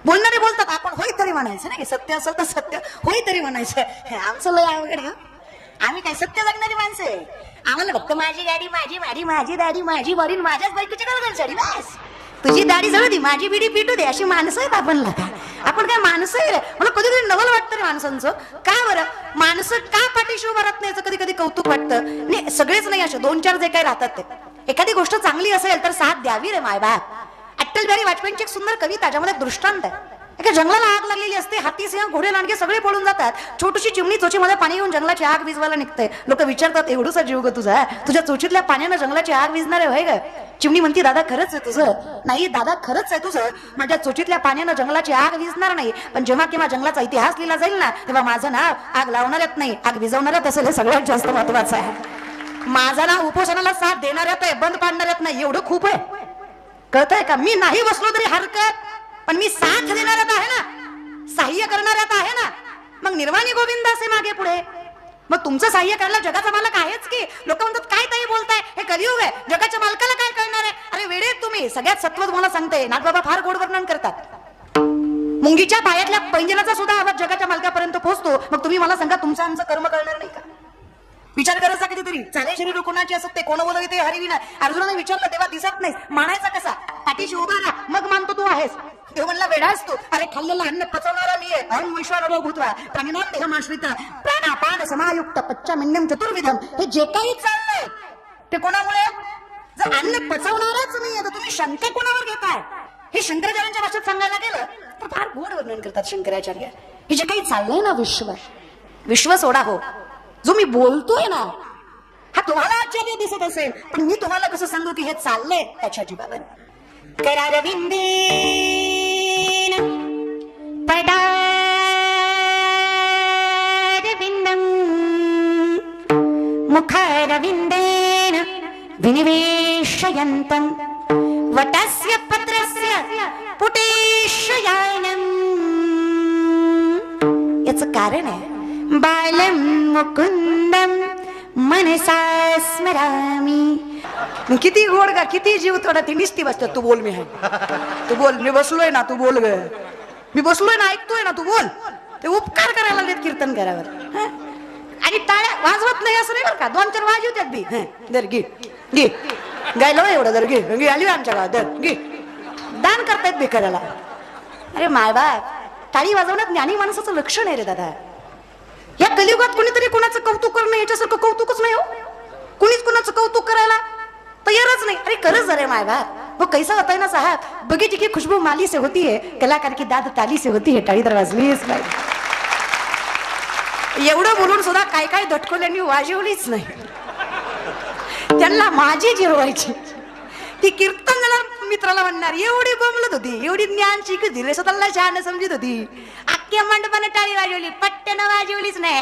बोलणारे बोलतात, आपण होय तरी म्हणायचं नाही. सत्य असेल तर सत्य होय तरी म्हणायचं. आमचं लय अवघड आहे. आम्ही काय सत्य जगणारी माणसं आहे. आम्हाला फक्त माझी गाडी, माझी माझी माझी दाढी, माझी वरील, माझ्याच बायकोची गलगल साडी, बस. तुझी दाढी जळू दे, माझी बिडी पिटू दे, अशी माणसं आहेत आपण. आपण काय माणसं आहे रे? मला कधी कधी नवल वाटतं रे माणसांचं. का बरं माणसं का पाठीशी उभं राहत नाही याचं कधी कधी कौतुक वाटतं. नाही सगळेच नाही, असे दोन चार जे काही राहतात ते. एखादी गोष्ट चांगली असेल तर साथ द्यावी रे मायबाप. अटल बिहारी वाजपेयींची एक सुंदर कविता, त्याच्यामध्ये एक दृष्टांत आहे. एका जंगलाला आग लागलेली असते, हाती सिंह घोडे लांडगे सगळे पळून जातात. छोटीशी चिमणी चोचीमध्ये पाणी येऊन जंगलाची आग विझवायला निघते. लोक विचारतात, एवढूसा जीव ग तुझा, तुझ्या चोचीतल्या पाण्यानं जंगलाची आग विझणार आहे होय ग? चिमणी म्हणती, दादा खरंच आहे तुझं. नाही दादा खरंच आहे तुझं, माझ्या चोचीतल्या पाण्यानं जंगलाची आग विझणार नाही, पण जेव्हा केव्हा जंगलाचा इतिहास लिहिला जाईल ना, तेव्हा माझं नाव आग लावणाऱ्यात नाही, आग विझवणाऱ्यात असेल, हे सगळ्यात जास्त महत्वाचं आहे. माझं नाव उपोषणाला साथ देणाऱ्यात आहे, बंद पाडणाऱ्यात नाही. एवढं खूप आहे, कळतंय का? मी नाही बसलो तरी हरकत, पण मी साथ देणाऱ्यात आहे ना, सहाय्य करणाऱ्यात आहे ना. मग निर्वाणी गोविंद असे मागे पुढे. मग तुमचं सहाय्य करायला जगाचा मालक आहेच की. लोक म्हणतात काय ताई बोलताय, हे कलियुग आहे, जगाच्या मालकाला काय कळणार आहे? अरे वेडे तुम्ही. सगळ्यात सत्व तुम्हाला सांगते, नाथबाबा फार गोड वर्णन करतात. मुंगीच्या पायातल्या पैंजणाचा सुद्धा आवाज जगाच्या मालकापर्यंत पोहोचतो. मग तुम्ही मला सांगा, तुमचं आमचं कर्म कळणार नाही का? विचार करायचा कधीतरी. चाले शरीर कोणाचे असत ते, कोण बोलविते हरिविना. अर्जुनाने विचारलं तेव्हा दिसत नाही, मानायचा कसा? पाठीशी उभा राहा, मग मानतो तू आहेस. देव म्हणला वेडा असतो. अरे खाल्लेला अन्न पचवणारा मी आहे. अहं विश्वानरो भूत्वा प्राणिनां देहमाश्रिता प्राणापान समायुक्त पच्चमिन्नं चतुर्विधम. हे जे काही चाललंय ते कोणामुळे? जर अन्न पचवणारच नाही तर तुम्ही शंका कोणावर घेताय? हे शंकराचार्यांच्या भाषेत सांगायला गेलं तर फार गोड वर्णन करतात शंकराचार्य. हे जे काही चाललंय ना, विश्व सोडा हो, जो मी बोलतोय ना, हा तुम्हाला आश्चर्य दिसत असेल, पण मी तुम्हाला कसं सांगू की हे चाललंय त्याच्या जीवावर. करारविंदेन पदारविंदं मुखारविंदेन विनिवेशयन्तं वटस्य पत्रस्य पुटेशयानं. याचं कारण आहे, बालं मुकुंदं मनसा स्मरामि. किती गोड का, किती जीव थोडा ती निसती बसते. तू बोल, मी आहे, तू बोल, मी बसलोय ना, तू बोल ग, मी बसलोय ना, ऐकतोय ना, तू बोल. ते उपकार करायला लागलेत कीर्तन करावर. आणि टाळ्या वाजवत नाही असं नाही बरं का, दोन चार वाजवतात बी. दर घे घे गायलो एवढं, दर घे घे आली आमच्या गावात, दर घे. दान करतायत भिकाऱ्याला. अरे मायबाप, टाळी वाजवण्यात ज्ञानी माणसाचं लक्षण आहे रे दादा. या कलियुगात कोणीतरी कोणाचं कौतुक करणं याच्यासारखं कौतुकच नाही हो. कुणीच कोणाचं कौतुक करायला तयारच नाही. अरे खरंच अरे मायबाप, वो कैसा होता है ना साहब, बगीचे की खुशबू माली से होती है, कलाकार की दाद ताली से होती है, टाळी तर वाजलीच नाही. एवढं बोलून सुद्धा काय काय धटकोल्यांनी वाजवलीच नाही. त्यांना माझी जिरवायची. ती कीर्तनाला मित्राला म्हणणार, एवढी बोंबलत होती, एवढी ज्ञान शिकत होती, स्वतःला छान समजत होती, अख्ख्या मंडपाने टाळी वाजवली, पट्ट्यानं वाजवलीच नाही.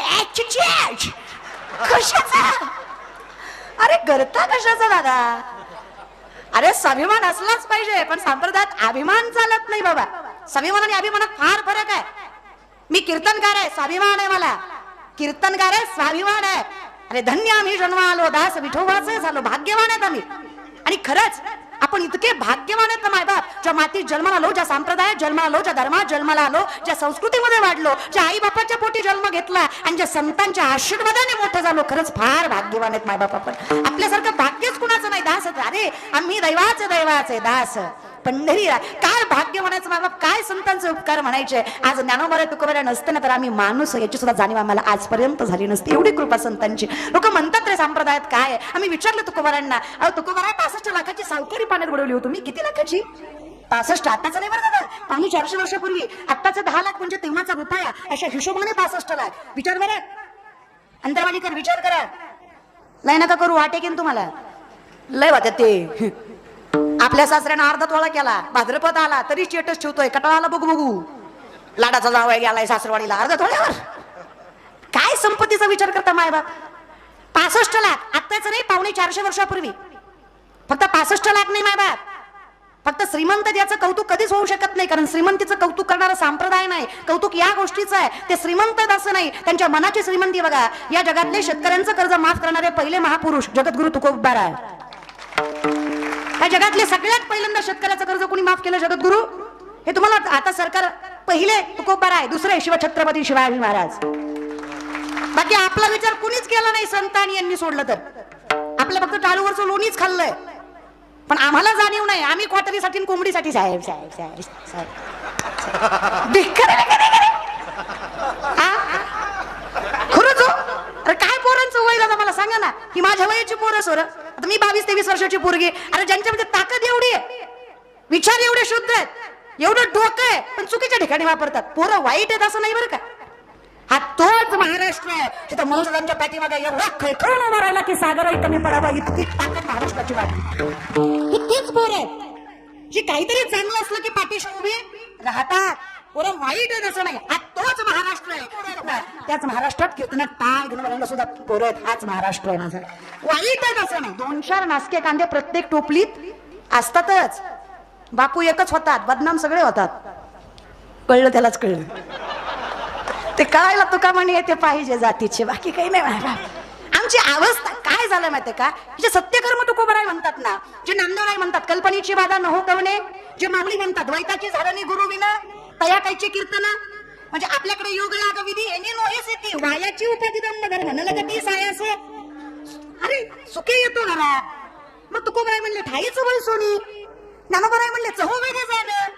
कशाचा? अरे करता कशाचा दादा? अरे स्वाभिमान असलाच पाहिजे, पण संप्रदायात अभिमान चालत नाही बाबा. स्वाभिमान आणि अभिमानात फार फरक आहे. मी कीर्तनकार आहे, स्वाभिमान आहे मला. कीर्तनकार आहे, स्वाभिमान आहे. अरे धन्य आम्ही जन्म आलो, दास विठोबाचे झालो, भाग्यवान आहेत आम्ही. आणि खरंच आपण इतके भाग्यवान आहेत ना मायबाप, ज्या मातीत जन्माला आलो, ज्या संप्रदायात जन्माला आलो, ज्या धर्मात जन्माला आलो, ज्या संस्कृतीमध्ये वाढलो, ज्या आई बापाच्या पोटी जन्म घेतला आणि ज्या संतांच्या आशीर्वादाने मोठं झालो, खरंच फार भाग्यवान आहेत मायबाप आपण. आपल्यासारखं भाग्यच कुणाचं नाही. दास, अरे आम्ही दैवाचे दास पंढरीला. काय भाग्य म्हणायचं मायबाप, काय संतांचे उपकार म्हणायचे. आज ज्ञानोबा तुकोबा नसतं ना तर आम्ही माणूस, याची सुद्धा जाणीव आम्हाला आजपर्यंत झाली नसती. एवढी कृपा संतांची. लोक म्हणतात रे संप्रदायात काय. आम्ही विचारलं तुकोबारांना, अहो तुकोबारा 65 लाखाची सावकारी पाण्यात बुडवली होती. तुम्ही किती लाखाची? 65. आताच नाही बरं दादा, 400 वर्षापूर्वी. आत्ताचं 10 लाख म्हणजे तेव्हाचा रुपया, अशा हिशोबाने 65 लाख. विचार बरं, अंतर्वाणी कर, विचार करा. लय नका करू, वाटेकीन तुम्हाला लय वाटत ते. आपल्या सासऱ्यानं अर्धा तोळा केला, भाद्रपद आला तरी स्टेटस ठेवतोय, कटाळाला बघू लाडाचा जावई गेलाय सासरवाडीला अर्धा तोळ्यावर. काय संपत्तीचा विचार करता मायबाप. 65 लाख आत्ताच नाही, 450 वर्षापूर्वी. फक्त 65 लाख नाही मायबाप. फक्त श्रीमंत याचं कौतुक कधीच होऊ शकत नाही, कारण श्रीमंतीचं कौतुक करणारा संप्रदाय नाही. कौतुक या गोष्टीचं आहे, ते श्रीमंत असं नाही, त्यांच्या मनाची श्रीमंती बघा. या जगातले शेतकऱ्यांचं कर्ज माफ करणारे पहिले महापुरुष जगद्गुरु तुकोबारा. या जगातले सगळ्यात पहिल्यांदा शेतकऱ्याचं कर्ज कोणी माफ केलं? जगद्गुरु. हे तुम्हाला आता सरकार पहिले तुकोबाराय, दुसरे शिवछत्रपती शिवाजी महाराज. बाकी आपला विचार कुणीच केला नाही संतांनी यांनी सोडलं तर. आपल्या फक्त टाळूवरचं लोणीच खाल्लंय. पण आम्हाला जाणीव नाही, आम्ही क्वार्टरीसाठी आणि कोंबडीसाठी साहेब साहेब साहेब साहेब खरंच हो. अरे काय पोरांचं वय दादा मला सांगा ना, की माझ्या वयाची पोरं सोर, आता मी 22-23 वर्षाची पोरगी. अरे ज्यांच्यामध्ये ताकद एवढी आहे, विचार एवढे शुद्ध आहेत, एवढं डोकं आहे, पण चुकीच्या ठिकाणी वापरतात. पोरं वाईट आहेत असं नाही बरं का. हा तोच महाराष्ट्र आहे तिथं मनुष्यांच्या पाठीमागे एवढा खळखळून उभा राहिला की सागरही कमी पडावा इतकी ताकद महाराष्ट्राची वाटली. तीच पोरं आहेत जी काहीतरी चांगलं असलं की पाठीशी उभी राहतात. पोरं वाईट आहेत असं नाही. हा तोच महाराष्ट्र आहे. त्याच महाराष्ट्रात कीर्तनात टाळ घेऊन सुद्धा पोरं आहेत. हाच महाराष्ट्र आहे माझा. वाईट आहेत असं नाही. 2-4 नासके कांदे प्रत्येक टोपलीत असतातच. बापू एकच होतात, बदनाम सगळे होतात. कळलं त्यालाच कळलं. ते कळायला तुका म्हणे ते पाहिजे जातीचे, बाकी काही नाही. आमची अवस्था काय झालं माहितीये का, जे सत्यकर्म तुकोबाराय म्हणतात ना, जे नामदेवराय म्हणतात कल्पनेची बाधा न हो कवणे, जे माऊली म्हणतात वैताची झाडानी गुरु विना तया कायचे कीर्तन, म्हणजे आपल्याकडे योग लाग विधी येणे नोहेस येते वायाची उपाधी दंब धर म्हणलं का ती सायास. अरे सुखे येतो घरा. मग तुकोबाराय म्हणले ठाईच वय सोनी, ज्ञानोबाराय म्हणले चहू वेगळे झालं,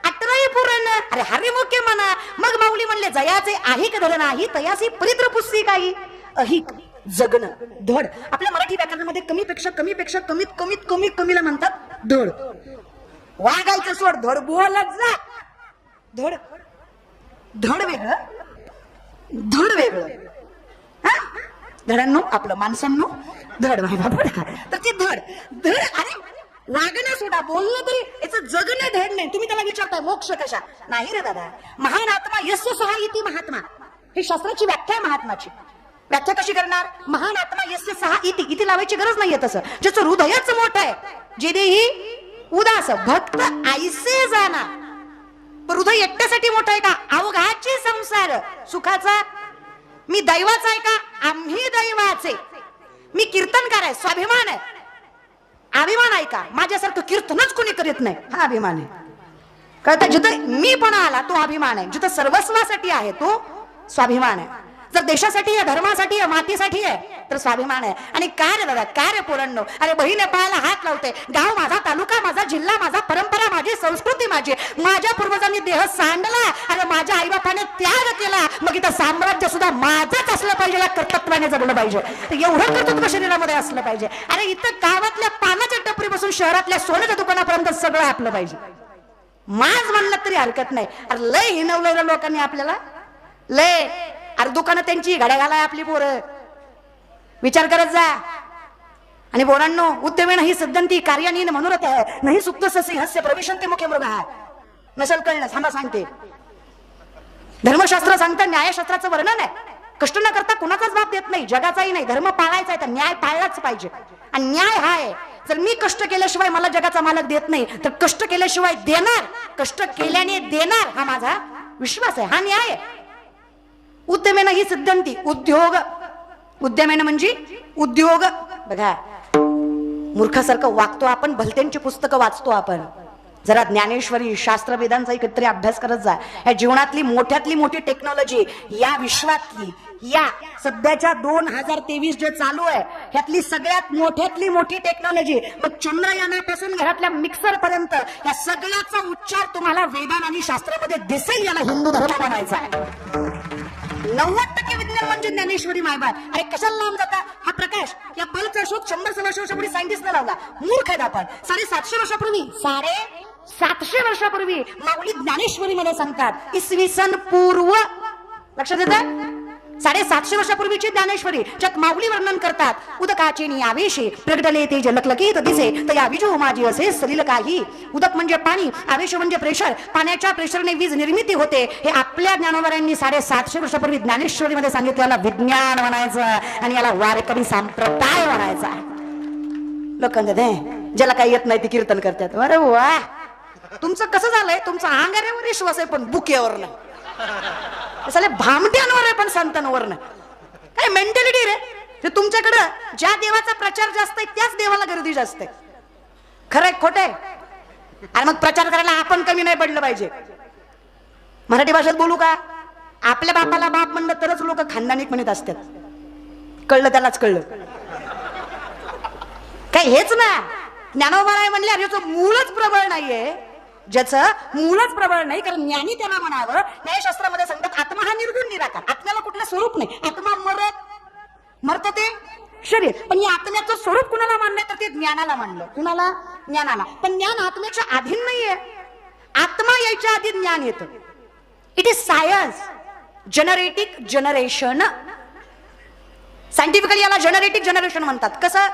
अठराही पुरण, अरे हरी मुख्य म्हणा. मग माऊली म्हणले जयाचे আহিक धड नाही तयासी परित्र पुस्ती काही. अहिक जगणं धड. आपल्या मराठी व्याकरणामध्ये कमीपेक्षा कमीपेक्षा कमीत कमीत कमी कमीला म्हणतात धड. वागायचं सोड, धड बोलत जा. धड धड वेगळं, धड वेगळं. धडांनो आपलं माणसांनो धड व्हायला. तर ते धड धड अरे वागणं सोडा, बोललं तरी याचं जगणं धड नाही. तुम्ही त्याला विचारताय मोक्ष कशा नाही रे दादा. महान आत्मा यस्य सहा इति महात्मा, ही शास्त्राची व्याख्या आहे. महात्माची व्याख्या कशी करणार. महान आत्मा यस्य सहा इति, इति लावायची गरज नाहीये. तसं ज्याचं हृदयच मोठं आहे, जे देही उदास भक्त आईसे जाना. पण हृदय एकट्यासाठी मोठं आहे का. अवघाची संसार सुखाचा. मी दैवाचा आहे का, आम्ही दैवाचे. मी कीर्तनकार आहे, स्वाभिमान आहे. अभिमान आहे का, माझ्यासारखं कीर्तनच कोणी करीत नाही, हा अभिमान आहे. कळतं. जिथं मी पण आला तो अभिमान आहे, जिथं सर्वस्वासाठी आहे तो स्वाभिमान आहे. जर देशासाठी आहे, धर्मासाठी आहे, मातीसाठी आहे तर स्वाभिमान आहे. आणि काय रे दादा, काय रे पोरांनो. अरे बहीण पायाला हात लावते. गाव माझा, तालुका माझा, जिल्हा माझा, परंपरा माझी, संस्कृती माझी. माझ्या पूर्वजांनी देह सांडला, अरे माझ्या आईबापाने त्याग केला. मग इथं साम्राज्य सुद्धा माझंच असलं पाहिजे, कर्तृत्वाने जगलं पाहिजे. एवढं कर्तृत्व शरीरामध्ये असलं पाहिजे. अरे इथं गावातल्या पानाच्या टपरीपासून शहरातल्या सोन्याच्या दुकानापर्यंत सगळं आपलं पाहिजे. माझ म्हणलं तरी हरकत नाही. अरे लय हिनवलं लोकांनी आपल्याला, लय. अरे दुकानं त्यांची, गाड्या घालाय आपली पोरं. विचार करत जा. आणि पोरांनो उद्यमेन ही सिद्धंती कार्यानी मनोरथ आहे, नाही सुप्त ससी हस्य प्रविशंती मुखे मृग. नसेल कळलं थांबा सांगते. धर्मशास्त्र सांगतं, न्यायशास्त्राचं वर्णन आहे. कष्ट न करता कुणाचाच बाप देत नाही, जगाचाही नाही. धर्म पाळायचा आहे तर न्याय पाळलाच पाहिजे. आणि न्याय हा आहे, जर मी कष्ट केल्याशिवाय मला जगाचा मालक देत नाही, तर कष्ट केल्याशिवाय देणार, कष्ट केल्याने देणार, हा माझा विश्वास आहे, हा न्याय आहे. उद्यमेन ही सिद्धंती, उद्योग. उद्यमेन म्हणजे उद्योग. बघा मूर्खासारखं वागतो आपण, भलत्यांची पुस्तकं वाचतो आपण. जरा ज्ञानेश्वरी शास्त्र वेदांचाही कधीतरी अभ्यास करत जा. या जीवनातली मोठ्यातली मोठी टेक्नॉलॉजी, या विश्वातली, या सध्याच्या 2023 जे चालू आहे ह्यातली सगळ्यात मोठ्यातली मोठी टेक्नॉलॉजी. मग चंद्रयानापासून घरातल्या मिक्सर पर्यंत या सगळ्याचा उच्चार तुम्हाला वेदान आणि शास्त्रामध्ये दिसेल. याला हिंदू धर्म म्हणायचा आहे. 90% विज्ञान म्हणजे ज्ञानेश्वरी मायबाप. अरे कशाला लांब जाता. हा प्रकाश, या बल्बचा शोध 100-100 वर्षापूर्वी सायंटिस्टने लावला. मूर्ख आहेत आपण. 750 वर्षापूर्वी, 750 वर्षापूर्वी माऊली ज्ञानेश्वरी मध्ये सांगतात, इसवी सन पूर्व. लक्षात येतं. 750 वर्षापूर्वीची ज्ञानेश्वरी ज्यात माऊली वर्णन करतात. उदकाचे नियावेशे प्रगटले ते जलकलकीत दिसे तया विजो माझी असे सलील काही. उदक म्हणजे पाणी, आवेश म्हणजे प्रेशर. पाण्याच्या प्रेशरने वीज निर्मिती होते. हे आपल्या ज्ञानोबारांनी 750 वर्षापूर्वी ज्ञानेश्वरी मध्ये सांगितलं. याला विज्ञान म्हणायचं आणि याला वारकरी संप्रदाय म्हणायचा. लोकांना ज्याला काही येत नाही ते कीर्तन करतात. अरे वा, तुमचं कसं झालंय, तुमचा अंगाऱ्यावर विश्वास आहे पण बुकेवर नाही. साले भामट्यांवर आहे पण संतांवर नाही. काय मेंटॅलिटी रे. ते तुमच्याकडं ज्या देवाचा प्रचार जास्त आहे त्याच देवाला गर्दी जास्त आहे. खरंय खोटंय. आणि मग प्रचार करायला आपण कमी नाही पडलं पाहिजे. मराठी भाषेत बोलू का? आपल्या बापाला बाप म्हणलं तरच लोक खानदानिक म्हणत असतात. कळलं त्यालाच कळलं. काय हेच ना, ज्ञानोबा म्हणले अरे याचं मूळच प्रबळ नाहीये, ज्याचं मूळच प्रबळ नाही. कारण ज्ञानी त्याला म्हणावं. न्यायशास्त्रामध्ये सांगतात आत्मा हा निर्गुण निराकार, आत्म्याला कुठलं स्वरूप नाही. आत्मा मरत ते शरीर, पण या आत्म्याचं स्वरूप कुणाला मानलंय तर ते ज्ञानाला मानलं. कुणाला? ज्ञानाला. पण ज्ञान आत्म्याच्या अधीन नाहीये. आत्मा यायच्या आधी ज्ञान येतं. It is science, genetic generation. Scientifically याला जनरेटिक जनरेशन म्हणतात. कसं?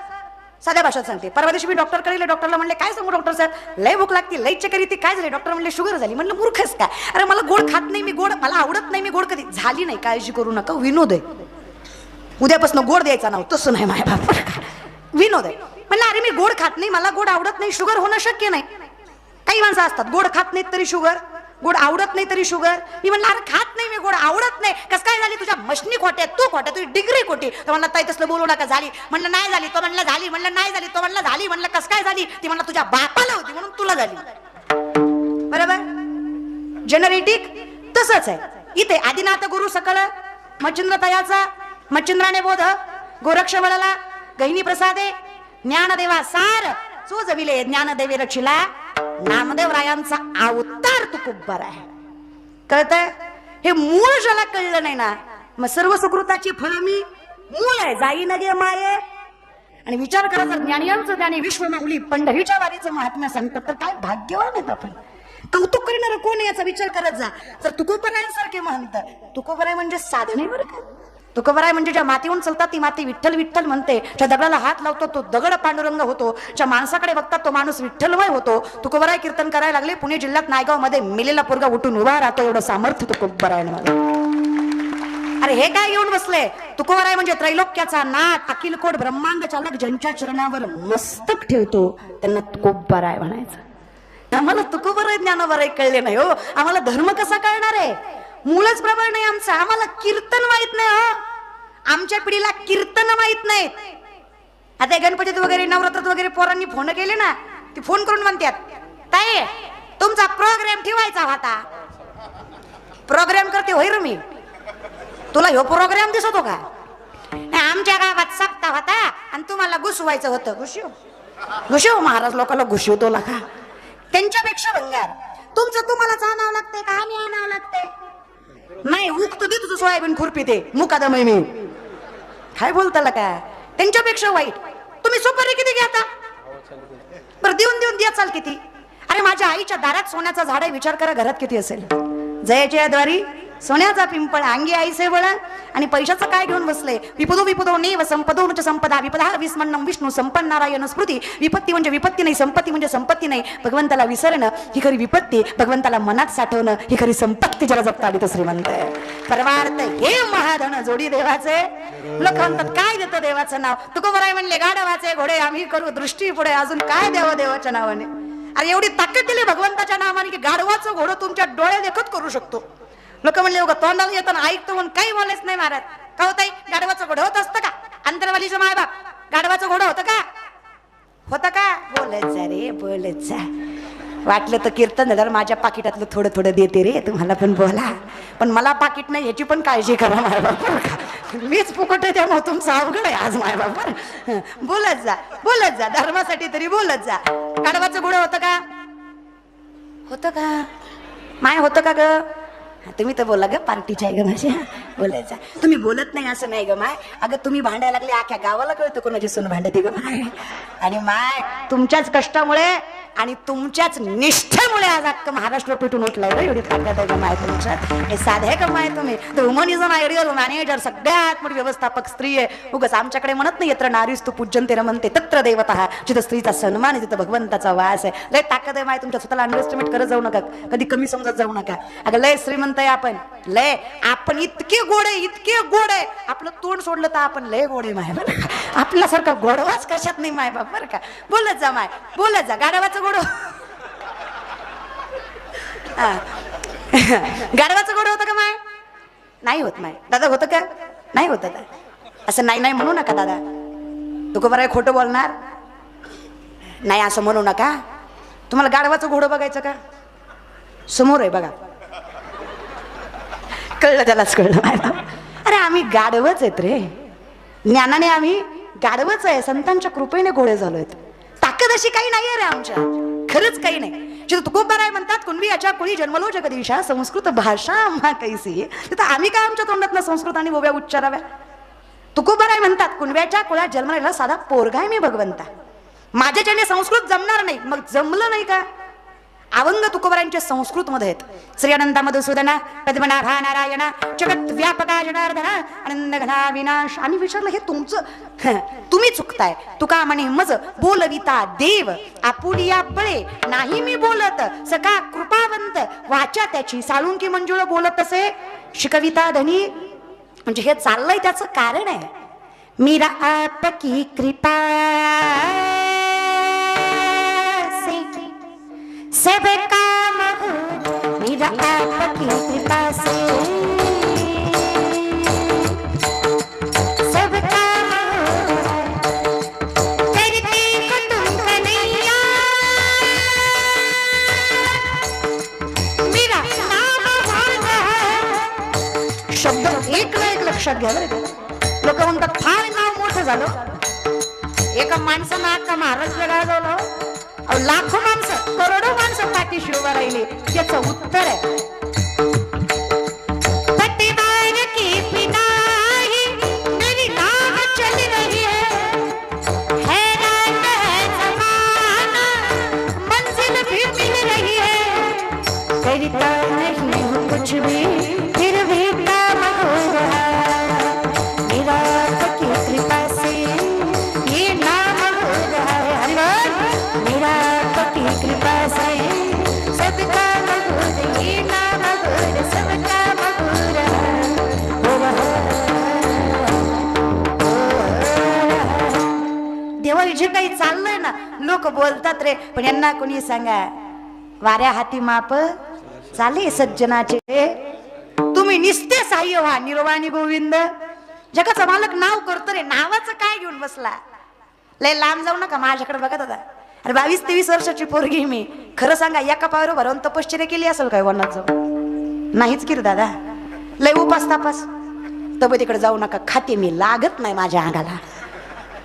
साध्या भाषेत सांगते. परवा दिवशी मी डॉक्टरला म्हणले काय सांगू डॉक्टर साहेब, लय भूक लागते, लय चक्कर येते, काय झाले? डॉक्टर म्हणले शुगर झाली. म्हणलं मूर्खच काय, अरे मला गोड खात नाही मी, गोड मला आवडत नाही मी, गोड कधी झाली नाही, काळजी करू नका, विनोद आहे, उद्यापासून गोड द्यायचा नाव. तसं नाही माझ्या बाप, विनोद आहे. म्हणलं अरे मी गोड खात नाही, मला गोड आवडत नाही, शुगर होणं शक्य नाही. काही माणसं असतात गोड खात नाहीत तरी शुगर, गोड आवडत नाही तरी शुगर. मी म्हणलं अरे खात नाही मी, गोड आवडत नाही, कसं काय झाली? तुझ्या मशनी खोट्या, तू खोट्या, तुझी डिग्री खोटी. तो म्हणला ताई तसलं बोलू नका, झाली. म्हणलं नाही झाली. तो म्हणला झाली. म्हणलं नाही झाली. तो म्हणला झाली. म्हणलं कसं काय झाली? ती म्हणला तुझ्या बापाला होती म्हणून तुला झाली. बरोबर? जनरेटिक तसंच आहे इथे. आदिनाथ गुरु सकळ मच्छिंद्र तयाचा, मच्छिंद्राने बोध गोरक्ष वळला, गहिनी प्रसादे ज्ञानदेवा सार सोजविले, ज्ञानदेवे रचिला, नामदेवरायांचा अवतार तुकोबर आहे. कळतंय? हे मूळ ज्याला कळलं नाही ना, मग सर्व सुकृताची फळ मी मूळ आहे, जाई नगे माये. आणि विचार करा, जर ज्ञानियांचं ज्ञानी विश्वमाऊली पंढरीच्या वारीचं महात्म्य सांगतात तर काय भाग्यवान आहेत आपण. कौतुक करणार कोण आहे याचा विचार करत जा. जर तुकोबरायांसारखे म्हणतात, तुकोबराय म्हणजे साधने बरं का. तुकोबराय म्हणजे ज्या मातीहून चालतात ती माती विठ्ठल विठ्ठल म्हणते, ज्या दगडाला हात लावतो तो दगड पांडुरंग होतो, ज्या माणसाकडे बघतात तो माणूस विठ्ठलमय होतो. तुकोबराय कीर्तन करायला लागले. पुणे जिल्ह्यात नायगाव मध्ये मेलेला पोरगा उठून उभा राहतो, एवढं सामर्थ्य तुकोबरायांमध्ये. अरे हे काय येऊन बसले? तुकोबराय म्हणजे त्रैलोक्याचा नाथ, अखिल कोट ब्रह्मांड चालक, ज्यांच्या चरणावर मस्तक ठेवतो त्यांना तुकोबराय म्हणायचं. आम्हाला तुकोबराय ज्ञानोबराय कळले नाही हो. आम्हाला धर्म कसा कळणार आहे? मूळच प्रबळ नाही आमचं. आम्हाला कीर्तन माहित नाही हो. आमच्या पिढीला कीर्तन माहित नाहीत. आता गणपतीत वगैरे नवरात्रात वगैरे पोरांनी फोन केले ना, ती फोन करून म्हणतात ताई तुमचा प्रोग्राम ठेवायचा होता. प्रोग्राम करते होय मी, तुला ह्यो प्रोग्राम दिसतो का? आमच्या गावात सप्ताह होता आणि तुम्हाला घुसवायचं होतं. घुसव महाराज लोकांना घुसवतो का? त्यांच्यापेक्षा भंगार. तुमचं तुम्हालाच आणावं लागतंय का आम्ही आणावं लागतंय? नाही उगतो दे तुझं सोयाबीन खुरपी ते मुकादम आहे मी. काय बोलताला का? त्यांच्यापेक्षा वाईट. तुम्ही सुपारी किती घेता बरं? देऊन द्या चाल किती. अरे माझ्या आईच्या दारात सोन्याचा झाड आहे, विचार करा घरात किती असेल. जयाच्या द्वारी सोन्याचा पिंपळ अंगी आईसे बळ. आणि पैशाचं काय घेऊन बसले? विपदो नेव संपदो नुच संपदा विपदा विस्मन्नम विष्णू संपन्न नारायण स्मृती. विपत्ती म्हणजे विपत्ती नाही, संपत्ती म्हणजे संपत्ती नाही. भगवंताला विसरणं ही खरी विपत्ती, भगवंताला मनात साठवणं ही खरी संपत्ती. ज्याला जपता आली तर श्रीमंत परमार्थ हे महाधन जोडी देवाचे. लोक म्हणतात काय देतं देवाचं नाव? तुकोबराय म्हणले गाढवाचे घोडे आम्ही करू दृष्टी पुढे, अजून काय द्यावं देवाच्या नावाने? अरे एवढी ताकद दिली भगवंताच्या नावाने की गाढवाचं घोडं तुमच्या डोळ्या देखत करू शकतो. लोक म्हणले बघा तोंडाला येताना ऐकतो म्हणून काही बोलायच नाही महाराज. का होत गाढवाचं घोडं होत असतं का? अंतरवालीचं मायबाप गाढवाचं घोडं होतं का? होतं का? बोलत जा रे बोलत जा. वाटलं तर कीर्तन झालं माझ्या पाकिटातलं थोडं थोडं देते रे, तुम्हाला पण बोला. पण मला पाकिट नाही ह्याची पण काळजी करा मायबाप. मीच फुकट आहे त्यामुळे तुमचं अवघड आहे आज मायबाप. बोलत जा धर्मासाठी तरी बोलत जा. गाढवाचं घोडं होतं का? होतं का माय? होतं का ग? तुम्ही तर बोला ग पार्टीच्या आहे ग माझ्या. बोलायचा तुम्ही बोलत नाही असं नाही ग माय. अगं तुम्ही भांडायला लागले अख्ख्या गावाला कळतं कोणाची सून भांडते ग माय. आणि माय तुमच्याच कष्टामुळे आणि तुमच्याच निष्ठेमुळे आज अख्खं महाराष्ट्र पेटून उठलाय रे. एवढी ताकद आहे ग माय तुमच्यात. हे साधे का माय तुम्ही? तर ह्युमनिझम आयडियल मॅनेजर सगळ्यात मोठी व्यवस्थापक स्त्री आहे. उगाच आमच्याकडे म्हणत नाही यत्र नारीस्तु पूज्यन्ते रमन्ते तत्र देवतः. जिथं स्त्रीचा सन्मान आहे तिथं भगवंताचा वास आहे. लय ताकद आहे माय तुमच्या. स्वतःला अंडरएस्टिमेट करत जाऊ नका, कधी कमी समजत जाऊ नका. अगं लय श्रीमंत आहे आपण, लय आपण इतके गोड आहे, इतके गोड आहे. आपलं तोंड सोडलं तर आपण लय गोड आहे माय बरं का. आपल्यासारखा गोडवाच कशात नाही माय बाप बरं का. बोलत जा माय बोलत जा. गाढवाचं गोड गाढवाचं गोड होतं का माय? नाही होत माय. दादा होतं का? नाही होत दादा. असं नाही नाही म्हणू नका दादा. तुकोबराय खोटं बोलणार नाही असं म्हणू नका. तुम्हाला गाढवाचं घोडं बघायचं का? समोर आहे बघा. कळलं, त्यालाच कळलं माय बाप. अरे आम्ही गाढवच आहेत रे, ज्ञानाने आम्ही गाढवच आहे, संतांच्या कृपेने घोडे झालोय. ताकद अशी काही नाहीये रे आमच्या, खरंच काही नाही. जिथं तुकोबाराय म्हणतात कुणबी याच्या कुळी जन्मलो जगदीशा, संस्कृत भाषा आम्हा कैसी, तिथं आम्ही काय आमच्या तोंडातनं संस्कृत आणि बोब्या उच्चाराव्या. तुकोबाराय म्हणतात कुणब्याच्या कुळात जन्मलेला साधा पोरगाय मी भगवंता, माझ्याच्याने संस्कृत जमणार नाही. मग जमलं नाही का? अवंग तुकोबारांच्या संस्कृत मध्ये आहेत. श्री अनंत मधुसूदना पद्मनाभा नारायण जगत व्यापका जनार्दन आनंद घना विनाश. आम्ही विचारलं हे तुमचं, तुम्ही चुकताय. तुका म्हणे मज बोलविता देव आपुलिया बळे, नाही मी बोलत सका कृपावंत, वाचा त्याची साळुंकी मंजुळ बोलत असे शिकविता धनी. म्हणजे हे चाललंय त्याचं कारण आहे, मीरा आपकी कृपा सब काम हो, मेरा आपकी कृपा से सब काम हो, करते को तुम कन्हैया, मेरा नाम होगा. शब्द एक ना एक लक्षात घ्या बरं. लोक म्हणतात फार नाव मोठं झालं, एका माणसानं आता महाराष्ट्र गाजवलं, लाखो माणसं करोडो माणसं पाठीशी उभा राहिली. त्याचं उत्तर आहे पट्टीबार की पिनाही मेरी नाव चल रही है, हैरान है ज़माना मंजिल भी मिल रही है, करता नहीं हूँ कुछ भी फिर भी काम हो रहा, मेरा आपकी कृपा से ये नाम हो रहा है. मेरा आपकी कृपा से सबका मधुर, ये नाम मधुर, सबका मधुर हो रहा. देवा जे काही चाललंय ना, लोक बोलतात रे, पण यांना कोणी सांगा वाऱ्या हाती माप चाले सज्जनाचे. तुम्ही निस्ते साह्य व्हा निर्वाणी गोविंद. जगाचा मालक नाव करतो रे, नावाचं काय घेऊन बसला. लय लांब जाऊ नका, माझ्याकडे बघत होता. अरे 22-23 वर्षाची पोरगी मी. खरं सांगा एका पायावर भरवून तपश्चर्या केली असेल काय वनात जाऊ? नाहीच की रे दादा. लय उपास तापास तब्येतीकडे जाऊ नका, खाते मी, लागत नाही माझ्या अंगाला.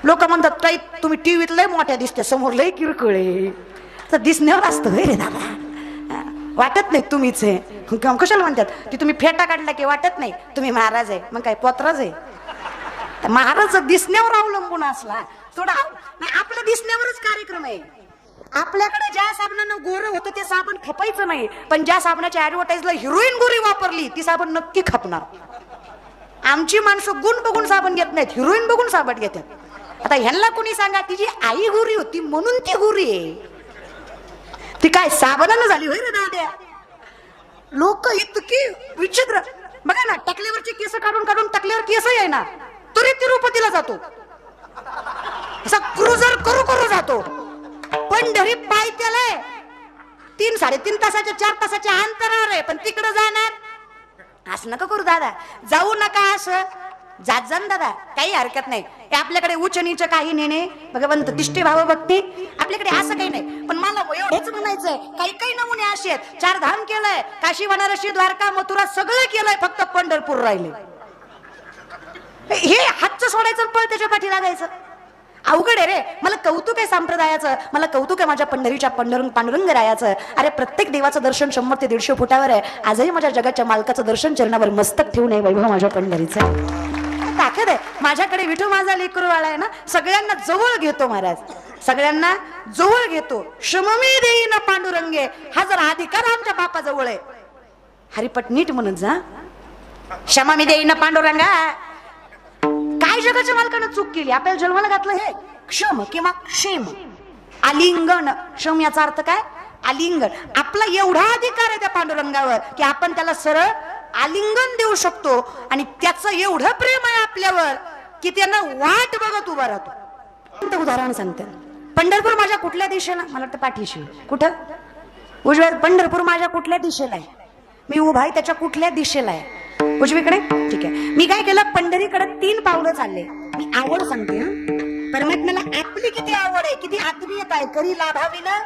लोक म्हणतात ताई तुम्ही टीव्हीत लय मोठ्या दिसते, समोर लय किरकोळे. तर दिसण्यावर असतं होय रे दादा, वाटत नाही तुम्हीच आहे. कशाला म्हणतात की तुम्ही फेटा काढला की वाटत नाही तुम्ही महाराज आहे. मग काय पोतराज आहे? महाराज दिसण्यावर अवलंबून असला थोडा, आपल्या दिसण्यावरच कार्यक्रम आहे. आपल्याकडे ज्या साबणानं गोरं होतं ते साबण खपायचं नाही, पण ज्या साबणाच्या ऍडव्हर्टाईजला हिरोईन गोरी वापरली ती साबण नक्की खपणार. आमची माणसं गुण बघून साबण घेत नाहीत, हिरोईन बघून साबण घेतात. आता ह्यांना कोणी सांगा तिची आई गोरी होती म्हणून ती गोरी आहे, ती काय साबणानं झाली होय रे दाद्या. लोक इतकी विचित्र. बघा ना, टकल्यावरची केस काढून काढून टकल्यावर केस आहे ना, तरी तिरुपतीला जातो, असा क्रुझर करू करू जातो. पंढरी पाय त्याला 3-3.5 तासाच्या 4 तासाच्या अंतरावर आहे, पण तिकडे जाणार. असं नका करू दादा, जाऊ नका असं. जात जाण दादा, काही हरकत नाही. आपल्याकडे उच्च नीच काही नेणे भगवंत तिष्ठे भाव भक्ती, आपल्याकडे असं काही नाही. पण मला एवढंच म्हणायचंय, काही काही नमुने असे आहेत. 4 धाम केलंय, काशी बनारसी द्वारका मथुरा सगळं केलंय, फक्त पंढरपूर राहिले. हे हातचं सोडायचं पळ त्याच्या पाठी लागायचं अवघड आहे रे. मला कौतुक आहे संप्रदायाचं, मला कौतुक आहे माझ्या पंढरीच्या पांडुरंग रायाचं. अरे प्रत्येक देवाचं दर्शन 100 ते 150 फुटावर आहे. आजही माझ्या जगाच्या मालकाचं दर्शन चरणावर मस्तक ठेवून आहे वैभव माझ्या पंढरीचं. ताकद आहे माझ्याकडे. विठू माझा लेकरूवाळा आहे ना, सगळ्यांना जवळ घेतो महाराज, सगळ्यांना जवळ घेतो. श्रममी देईन पांडुरंगे, हा जर अधिकार आमच्या बापाजवळ आहे. हरिपट नीट म्हणत जा, क्षमा मी देईन पांडुरंगा. काय जगाच्या मालकानं चूक केली, आपल्याला जन्माला घातलं हे क्षम किंवा क्षेम, आलिंगन. क्षम याचा अर्थ काय? आलिंगन. आपला एवढा अधिकार आहे त्या पांडुरंगावर की आपण त्याला सरळ आलिंगन देऊ शकतो. आणि त्याचं एवढं प्रेम आहे आपल्यावर की त्यांना वाट बघत उभा राहतो. उदाहरण सांगते, पंढरपूर माझ्या कुठल्या दिशेला? मला वाटतं पाठीशी. कुठं? उजव्या. पंढरपूर माझ्या कुठल्या दिशेला आहे? मी उभा आहे त्याच्या कुठल्या दिशेला आहे? उजवीकडे. ठीक आहे. मी काय केलं, पंढरीकडे 3 पावलं चालले. मी आवड सांगते, परमात्म्याला आपली किती आवड आहे, किती आत्मीयता आहे, करी लाभावी ना.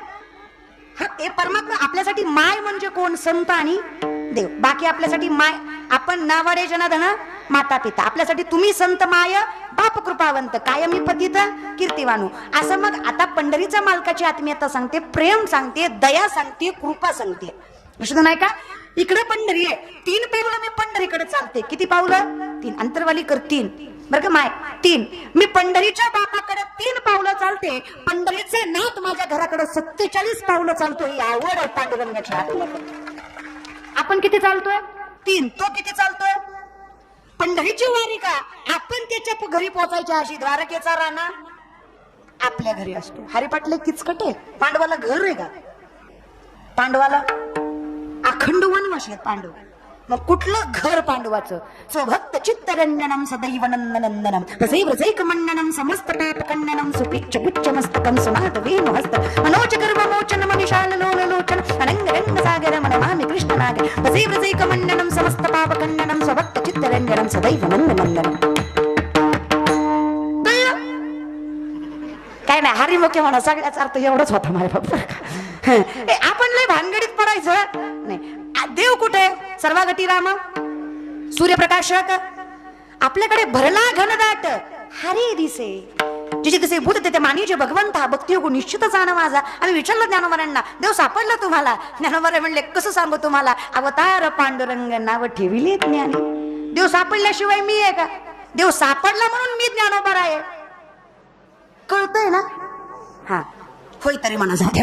हे परमात्मा आपल्यासाठी माय म्हणजे कोण? संत आणि देव, बाकी आपल्यासाठी माय, आपण नावाडे जनाधन माता पिता, आपल्यासाठी तुम्ही संत माय बाप कृपावंत, कायमी पतित कीर्तिवानू. असं मग आता पंढरीच्या मालकाची आत्मीयता सांगते, प्रेम सांगते, दया सांगते, कृपा सांगते. विषय नाही का? इकडे पंढरी आहे, 3 पावलं मी पंढरीकडे चालते. किती पावलं? 3. अंतरवाली कर 3 बरं का माय, 3. मी पंढरीच्या बापाकडे 3 पावलं चालते. पंढरीचे नाथ माझ्या घराकडे 47 पावलं चालतोय. ही आवड आहे पांडुरंगाची आपल्याला. आपण किती चालतोय? 3. तो किती चालतोय? पंढरीची वारी का आपण त्याच्या घरी पोहोचायच्या अशी द्वारकेचा राणा आपल्या घरी असतो. हरिपाटले किचकट आहे. पांडवाला घर आहे का? पांडवाला अखंड वनवास आहेत पांडव. मग कुठलं घर पांडवाचं? स्वभक्त चित्तरंजनम सदैव नंदनंदनम व्रजैक मंडनम समस्त पापकंडनम सुपिच्च पुच्च मस्तकम सुनात वेणुहस्त मनोज गर्वमोचन मनिशाल लोललोचन अनंग रंग सागर मनमामि कृष्णनाग व्रजैक मंडनम समस्त पापकंडनम स्वभक्त चित्तरंजनम सदैव नंदनंदनम. काय नाही, हरिमुखे म्हणा, सगळ्याचा अर्थ एवढाच होता माझ्या बाबा. आपण लय भानगडीत पडायचं नाही. देव कुठे? सर्वागती राम सूर्यप्रकाशक. आपल्याकडे भरला घनदाट हरी दिसे. जिचे तसे भूत ते मानीचे भगवंता भक्ती योग निश्चितच आण माझा. आम्ही विचारलं ज्ञानोबरांना, देव सापडला तुम्हाला? ज्ञानोबरे म्हणले, कसं सांगू तुम्हाला? अवतार पांडुरंग नाव ठेविले ज्ञानी. देव सापडल्याशिवाय मी आहे का? देव सापडला म्हणून मी ज्ञानोबरा आहे. कळतंय ना? हा होय तरी म्हणा जाते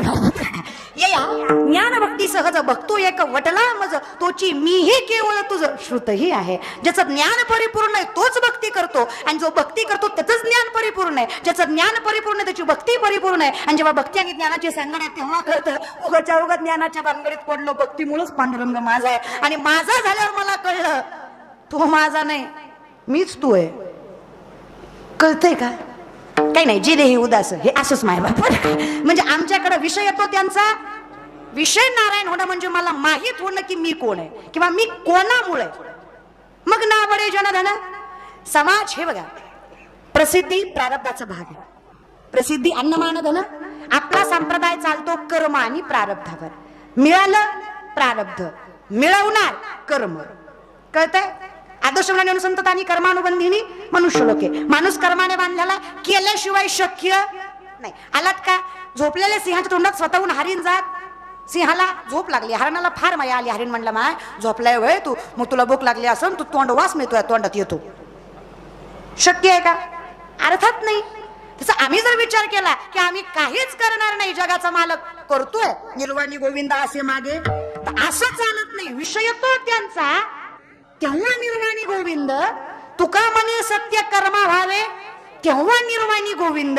या ज्ञान भक्ती सहज बघतो एक वटला मज तोची मीही केवळ तुझं श्रुतही आहे. ज्याचं ज्ञान परिपूर्ण आहे तोच भक्ती करतो, आणि जो भक्ती करतो त्याच ज्ञान परिपूर्ण आहे. ज्याचं ज्ञान परिपूर्ण आहे त्याची भक्ती परिपूर्ण आहे. आणि जेव्हा भक्ती आणि ज्ञानाची सांगड आहे तेव्हा कळतं उगाच्या उगा ज्ञानाच्या भानगडीत पडलो. भक्तीमुळेच पांडुरंग माझा आहे, आणि माझा झाल्यावर मला कळलं तो माझा नाही, मीच तू आहे. कळतंय का? काही नाही, जे देही उदास हे असंच माय बाप. म्हणजे आमच्याकडे विषय येतो त्यांचा विषय नारायण होणं म्हणजे मला माहित होणं की मी कोण आहे किंवा मी कोणामुळे. मग नावडे जनाधन समाज. हे बघा, प्रसिद्धी प्रारब्धाचा भाग आहे. प्रसिद्धी अन्नमान धन. आपला संप्रदाय चालतो कर्म आणि प्रारब्धावर. मिळालं प्रारब्ध, मिळवणार कर्म. कळतंय? आदर्शवनाने अनुसंतत आणि कर्मानुबंधिनी मनुष्य लोके. माणूस कर्माने बांधलेला, केल्याशिवाय शक्य नाही. आलात का? झोपलेल्या सिंहाच्या तोंडात स्वतःहून हरिण जात. सिंहाला झोप लागली, हरणाला फार माया आली. हरिण म्हणला, माय झोपलाय वय तू, मग तुला भूक लागली असेल, तू तोंड वास मिळतोय, तोंडात येतो. शक्य आहे का? अर्थात नाही. तसं आम्ही जर विचार केला की आम्ही काहीच करणार नाही, जगाचा मालक करतोय, निर्वाणी गोविंद असे मागे, असं चालत नाही. विषय तो त्यांचा तेव्हा निर्वाणी गोविंद. तुका म्हणे सत्य कर्मा व्हावे तेव्हा निर्वाणी गोविंद.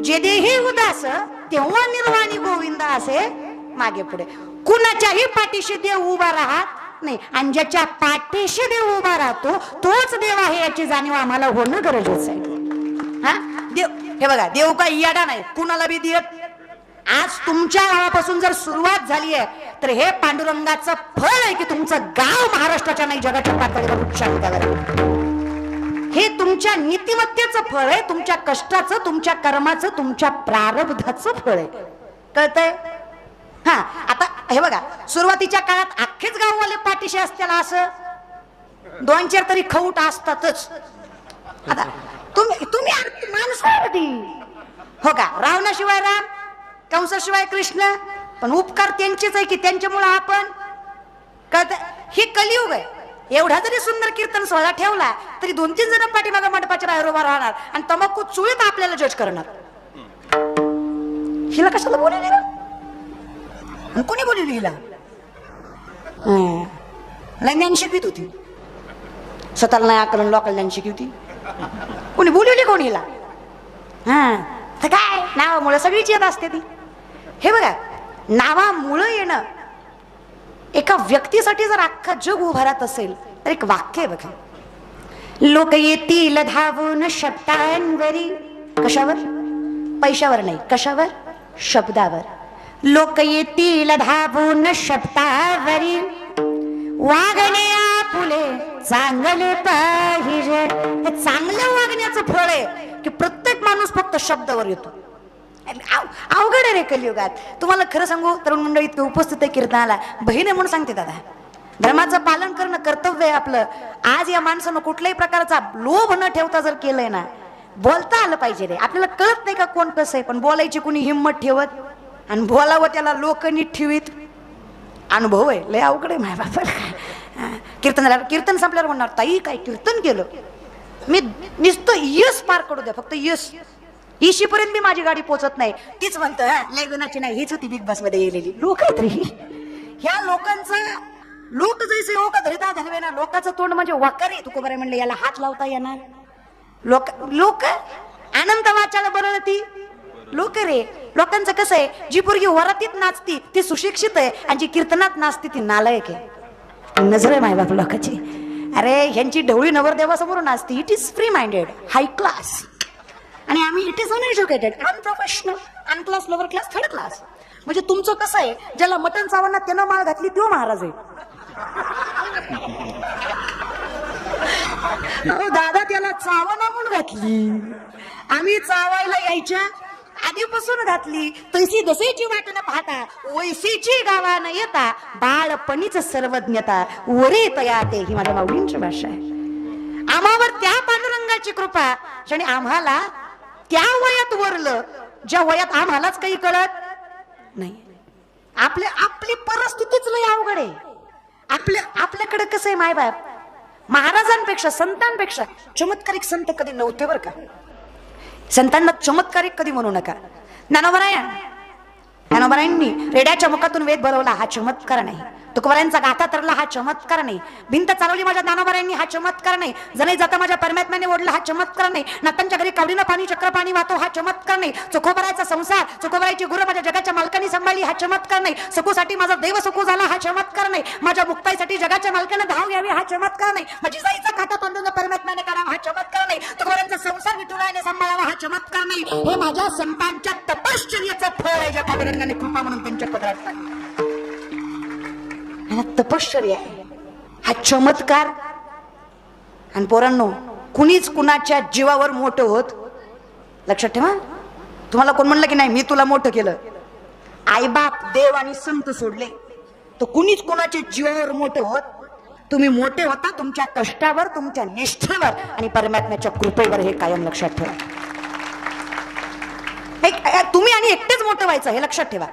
जे देही उदास तेव्हा निर्वाणी गोविंद असे मागे पुढे. कुणाच्याही पाठीशी देव उभा राहत नाही, आणि ज्याच्या पाठीशी देव उभा राहतो तोच देव आहे याची जाणीव आम्हाला होणं गरजेचं आहे. हा देव, हे बघा, देव काही याडा नाही, कुणाला बी देत. आज तुमच्या गावापासून जर सुरुवात झाली आहे तर हे पांडुरंगाचं फळ आहे की तुमचं गाव महाराष्ट्राच्या नाही जगाच्या पातळीवर उच्चांकावर. हे तुमच्या नीतिमत्तेचं फळ आहे, तुमच्या कष्टाचं, तुमच्या कर्माचं, तुमच्या प्रारब्धाचं फळ आहे. कळतंय? हा आता हे बघा, सुरुवातीच्या काळात अख्खेच गाववाले पाठीशी असतील असं 2-4 तरी खौट असतातच. आता तुम्ही माणूस हो का? रावणाशिवाय राम, कंसाशिवाय कृष्ण, पण उपकार त्यांचेच आहे की त्यांच्यामुळे आपण. कळतं? हे कलियुग आहे. एवढा जरी सुंदर कीर्तन सोहळा ठेवला तरी 2-3 जण पाठीमागे मंडपाच्या बाहेर उभा राहणार आणि तंबाखू चुळीत आपल्याला जज करणार. हिला कशाला बोलले ना? कोणी बोलली हिला? ज्ञान शिकवित होती, स्वतःला नाही आकलन लोकांना ज्ञान शिकवती. कोणी बोलवली कोण हिला? हा तर काय, नावामुळे सगळीच येत असते ती. हे बघा, नावामुळे येणं. एका व्यक्तीसाठी जर अख्खा जग उभारत असेल तर एक वाक्य आहे बघा, लोक येतील धावून शब्दांवरी. कशावर? पैशावर नाही. कशावर? शब्दावर. लोक येतील धावून शब्दावरी, वागणे आपुले चांगले पाहिजे. हे चांगल्या वागण्याचं फळ आहे की प्रत्येक माणूस फक्त शब्दावर येतो. अवघड आहे रे कलियुगात. तुम्हाला खरं सांगू, तरुण मंडळी इतकं उपस्थित आहे कीर्तनाला, बहीण आहे म्हणून सांगते दादा, धर्माचं पालन करणं कर्तव्य आहे आपलं. आज या माणसानं कुठल्याही प्रकारचा लोभ न ठेवता जर केलंय ना, बोलता आलं पाहिजे रे. आपल्याला कळत नाही का कोण कसं आहे, पण बोलायची कुणी हिंमत ठेवत आणि बोलावं त्याला लोक नीट ठेवीत. अनुभव आहे, लय अवघड आहे माय बापा. कीर्तन संपल्यावर म्हणणार ताई काय कीर्तन केलं. मी नुसतं यश पार करू द्या, फक्त यश इशीपर्यंत मी माझी गाडी पोचत नाही. तीच म्हणतं लय गुणाची नाही, हीच होती बिग बॉस मध्ये गेलेली लोक आहेत रे. ह्या लोकांचा लोक जैसे हो का धरिता धनवे ना, लोकांचं तोंड म्हणजे वाकरे. तू बरं म्हणले याला हात लावता येणार. लोक लोक आनंद वाचायला बरळती लोक रे. लोकांचं कसं आहे, जी पोरगी वरातीत नाचती ती सुशिक्षित आहे आणि जी कीर्तनात नाचती ती नालायक आहे. नजर आहे मायबाप लोकांची. अरे ह्यांची ढवळी नवरदेवासमोर नाचती. It is free minded, high class. आणि आम्ही it is uneducated, unprofessional, unclass, lower class, third class. म्हणजे तुमचं कसं आहे, ज्याला मटण चावणार त्यानं माळ घातली तो महाराज आहे. दादा त्याला चावना म्हणून घातली, आम्ही चावायला यायच्या आधीपासून घातली. तशी जसेची वाट न पाहता वैसीची गावानं येता, बाळपणीच सर्वज्ञता वरे तया ते. ही माझ्या माऊलींची भाषा आहे. आम्हावर त्या पांडुरंगाची कृपा आणि आम्हाला त्या वयात वरलं ज्या वयात आम्हालाच काही कळत नाही. आपली परिस्थितीच लय अवघड आहे. आपल्याकडे कसं आहे मायबाप, महाराजांपेक्षा संतांपेक्षा चमत्कारिक संत कधी नव्हते बरं का. संतांना चमत्कारिक कधी म्हणू नका. ज्ञानोबरायांनी रेड्याच्या मुखातून वेद बोलवला हा चमत्कार नाही. तुकोबारायांचा गाथा तरला हा चमत्कार नाही. भिंत चालवली माझ्या ज्ञानोबरायांनी हा चमत्कार नाही. जणई जाता माझ्या परमात्म्याने ओढला हा चमत्कार नाही. नातांच्या घरी कावडीनं पाणी चक्र पाणी वाहतो हा चमत्कार नाही. चोखोबरायचा संसार, चोखोबरायची गुरु माझ्या जगाच्या मालकाने सांभाळली हा चमत्कार नाही. सखूसाठी माझा देव सखू झाला हा चमत्कार नाही. माझ्या मुक्ताईसाठी जगाच्या मालकाने धाव घ्यावी हा चमत्कार नाही. माझी जाईचा खाता बांधून परमात्म्याने करावा हा चमत्कार नाही. तुकोबारायांचा संसार विठुरायाने सांभाळावा हा चमत्कार नाही. हे माझ्या संतांच्या तपश्चर्याचं फळ आहे, ज्या पांडुरंगाने कृपा म्हणून त्यांच्या पदरात टाकलं. तपश्चर्या हा चमत्कार. आणि पोरांनो, कुणीच कुणाच्या जीवावर मोठं होत. लक्षात ठेवा. तुम्हाला कोण म्हणलं की नाही मी तुला मोठं केलं, आईबाप देव आणि संत सोडले तर कुणीच कुणाच्या जीवावर मोठं होत. तुम्ही मोठे होता तुमच्या कष्टावर, तुमच्या निष्ठेवर आणि परमात्म्याच्या कृपेवर. हे कायम लक्षात ठेवा. तुम्ही आणि एकटेच मोठं व्हायचं हे लक्षात ठेवा.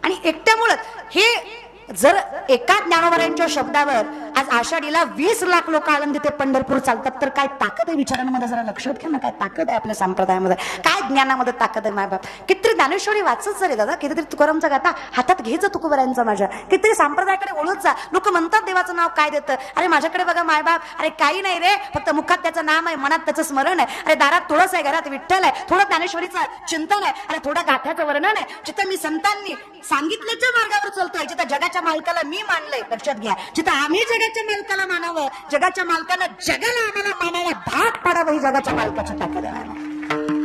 आणि एकट्यामुळं हे जर एका ज्ञानोबरायांच्या शब्दावर आज आषाढीला 20 लाख लोक आनंदित पंढरपूर चालतात तर काय ताकद आहे विचारांमध्ये. जरा लक्षात घ्या ना, काय ताकद आहे आपल्या संप्रदायामध्ये, काय ज्ञानामध्ये ताकद आहे. मायबाप कितीतरी ज्ञानेश्वरी वाचत जरे दादा, कितीतरी तुकारामचा गाथा हातात घ्यायचं तुकोबारायांचा माझ्या, कितीतरी संप्रदायाकडे ओळख जा. लोक म्हणतात देवाचं नाव काय देतं. अरे माझ्याकडे बघा मायबाप, अरे काही नाही रे, फक्त मुखात त्याचं नाम आहे, मनात त्याचं स्मरण आहे. अरे दारात तुळस आहे, घरात विठ्ठल आहे, थोडं ज्ञानेश्वरीचं चिंतन आहे, अरे थोडं गाथ्याचं वर्णन आहे. जिथं मी संतांनी सांगितल्याच्या मार्गावर चालतोय, जिथं जगाच्या मालकाला मी मानलंय. लक्षात घ्या, जिथं आम्ही जगाच्या मालकाला मानावं, जगाच्या मालकाला जगाला आम्हाला मानायला भाग पाडावं, ही जगाच्या मालकाची ताकद आहे.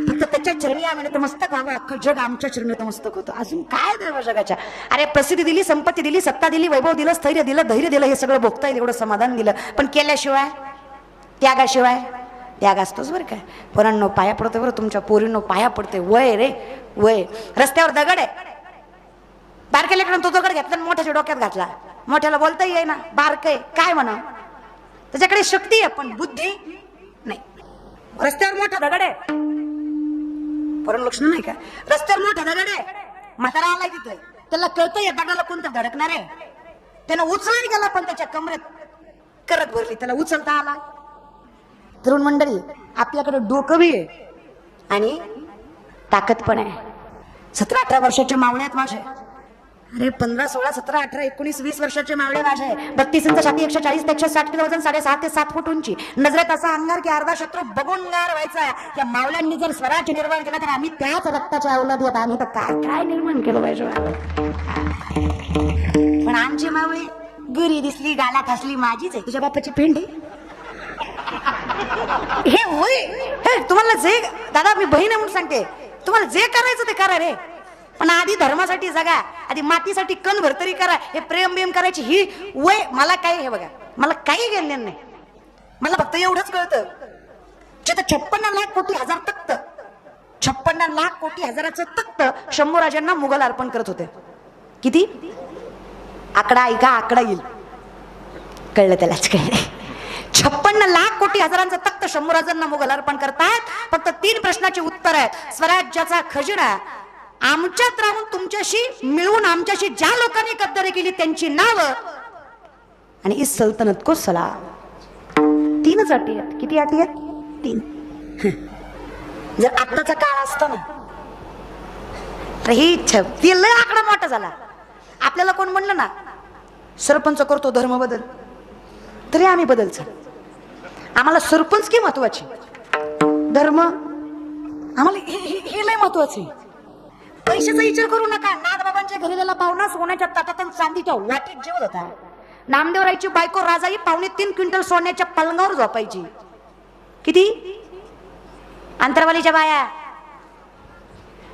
फक्त त्याच्या चरणी आम्ही नतमस्तक व्हावं, अख्खं जग आमच्या चरणी नतमस्तक होतं. अजून काय देव जगाच्या. अरे प्रसिद्धी दिली, संपत्ती दिली, सत्ता दिली, वैभव दिलं, स्थैर्य दिलं, धैर्य दिलं, हे सगळं भोगता येईल एवढं समाधान दिलं. पण केल्याशिवाय, त्यागाशिवाय, त्याग असतोच बरं काय. पोरांनो पाया पडतोय बरं, तुमच्या पोरींनो पाया पडते. वय रे वय. रस्त्यावर दगड आहे, बारक्या लेकरांना तो दगड घेतला मोठ्याच्या डोक्यात घातला. मोठ्याला बोलता येई ना, बारक आहे काय म्हणा, त्याच्याकडे शक्ती आहे पण बुद्धी नाही. रस्त्यावर मोठा दगड आहे, परम लक्षण नाही का, रस्त्यावर मोठा दगड आहे, म्हातारा आलाय तिथे, त्याला कळतंय दगडाला कोणतं धडकणार आहे, त्यानं उचलायला गेला पण त्याच्या कमरेत करत भरली, त्याला उचलता आला. तरुण मंडळी, आपल्याकडे डोकं बी आहे आणि ताकद पण आहे. 17-18 वर्षाच्या मावळ्यात माझे, अरे 15, 16, 17, 18, 19, 20 वर्षाचे मावळे माझे, 32 इंच छाती, 140 ते 160 किलो वजन, 6.5 ते 7 फूट उंची, नजरेत असा अंगार की अर्धा शत्रू बघून गार व्हायचा. या मावळ्यांनी जर स्वराज्य निर्माण केला तर आम्ही त्याच रक्ताच्या अवलाद होत. आम्ही तर काय काय निर्माण केलं पाहिजे. पण आमची मावळी गुरी दिसली, गालात हसली, माझीच आहे, तुझ्या बापाची पेंडी. हे होय तुम्हाला जे दादा, मी बहीण आहे म्हणून सांगते, तुम्हाला जे करायचं ते करा रे, पण आधी धर्मासाठी जगा, आधी मातीसाठी कण भरतरी करा. हे प्रेम बिम करायची ही वय मला काही, हे बघा मला काही घेणं नाही. मला फक्त एवढंच कळतं, जिथं 56 लाख कोटी हजार तख्त, 56 लाख कोटी हजाराचं तख्त शंभूराजांना मुघल अर्पण करत होते. किती आकडा ऐका, आकडा येईल. कळलं त्यालाच कळलं. 56 लाख कोटी हजारांचं तख्त शंभूराजांना मुघल अर्पण करतात. फक्त 3 प्रश्नाची उत्तर आहेत. स्वराज्याचा खजिना आमच्यात राहून तुमच्याशी मिळून आमच्याशी ज्या लोकांनी गद्दारी केली त्यांची नावं आणि इस सल्तनत को सलाम. 3च अटी आहेत. किती अटी आहेत? 3. जर आत्ताचा काळ असता ना तर ही लय आकडा मोठा झाला. आपल्याला कोण म्हणलं ना सरपंच करतो धर्म बदल, तरी आम्ही बदलच. आम्हाला सरपंच की महत्वाची, धर्म आम्हाला हे लय महत्वाचे. पैशाचा विचार करू नका. नागबाबांच्या घरी गेला पाहुणा सोन्याच्या ताटात आणि चांदीच्या वाटीत जेवत होता. नामदेवरायची बायको राजाई 2.5 क्विंटल सोन्याच्या पलंगावर झोपायची. किती? अंतरवालीच्या बाया.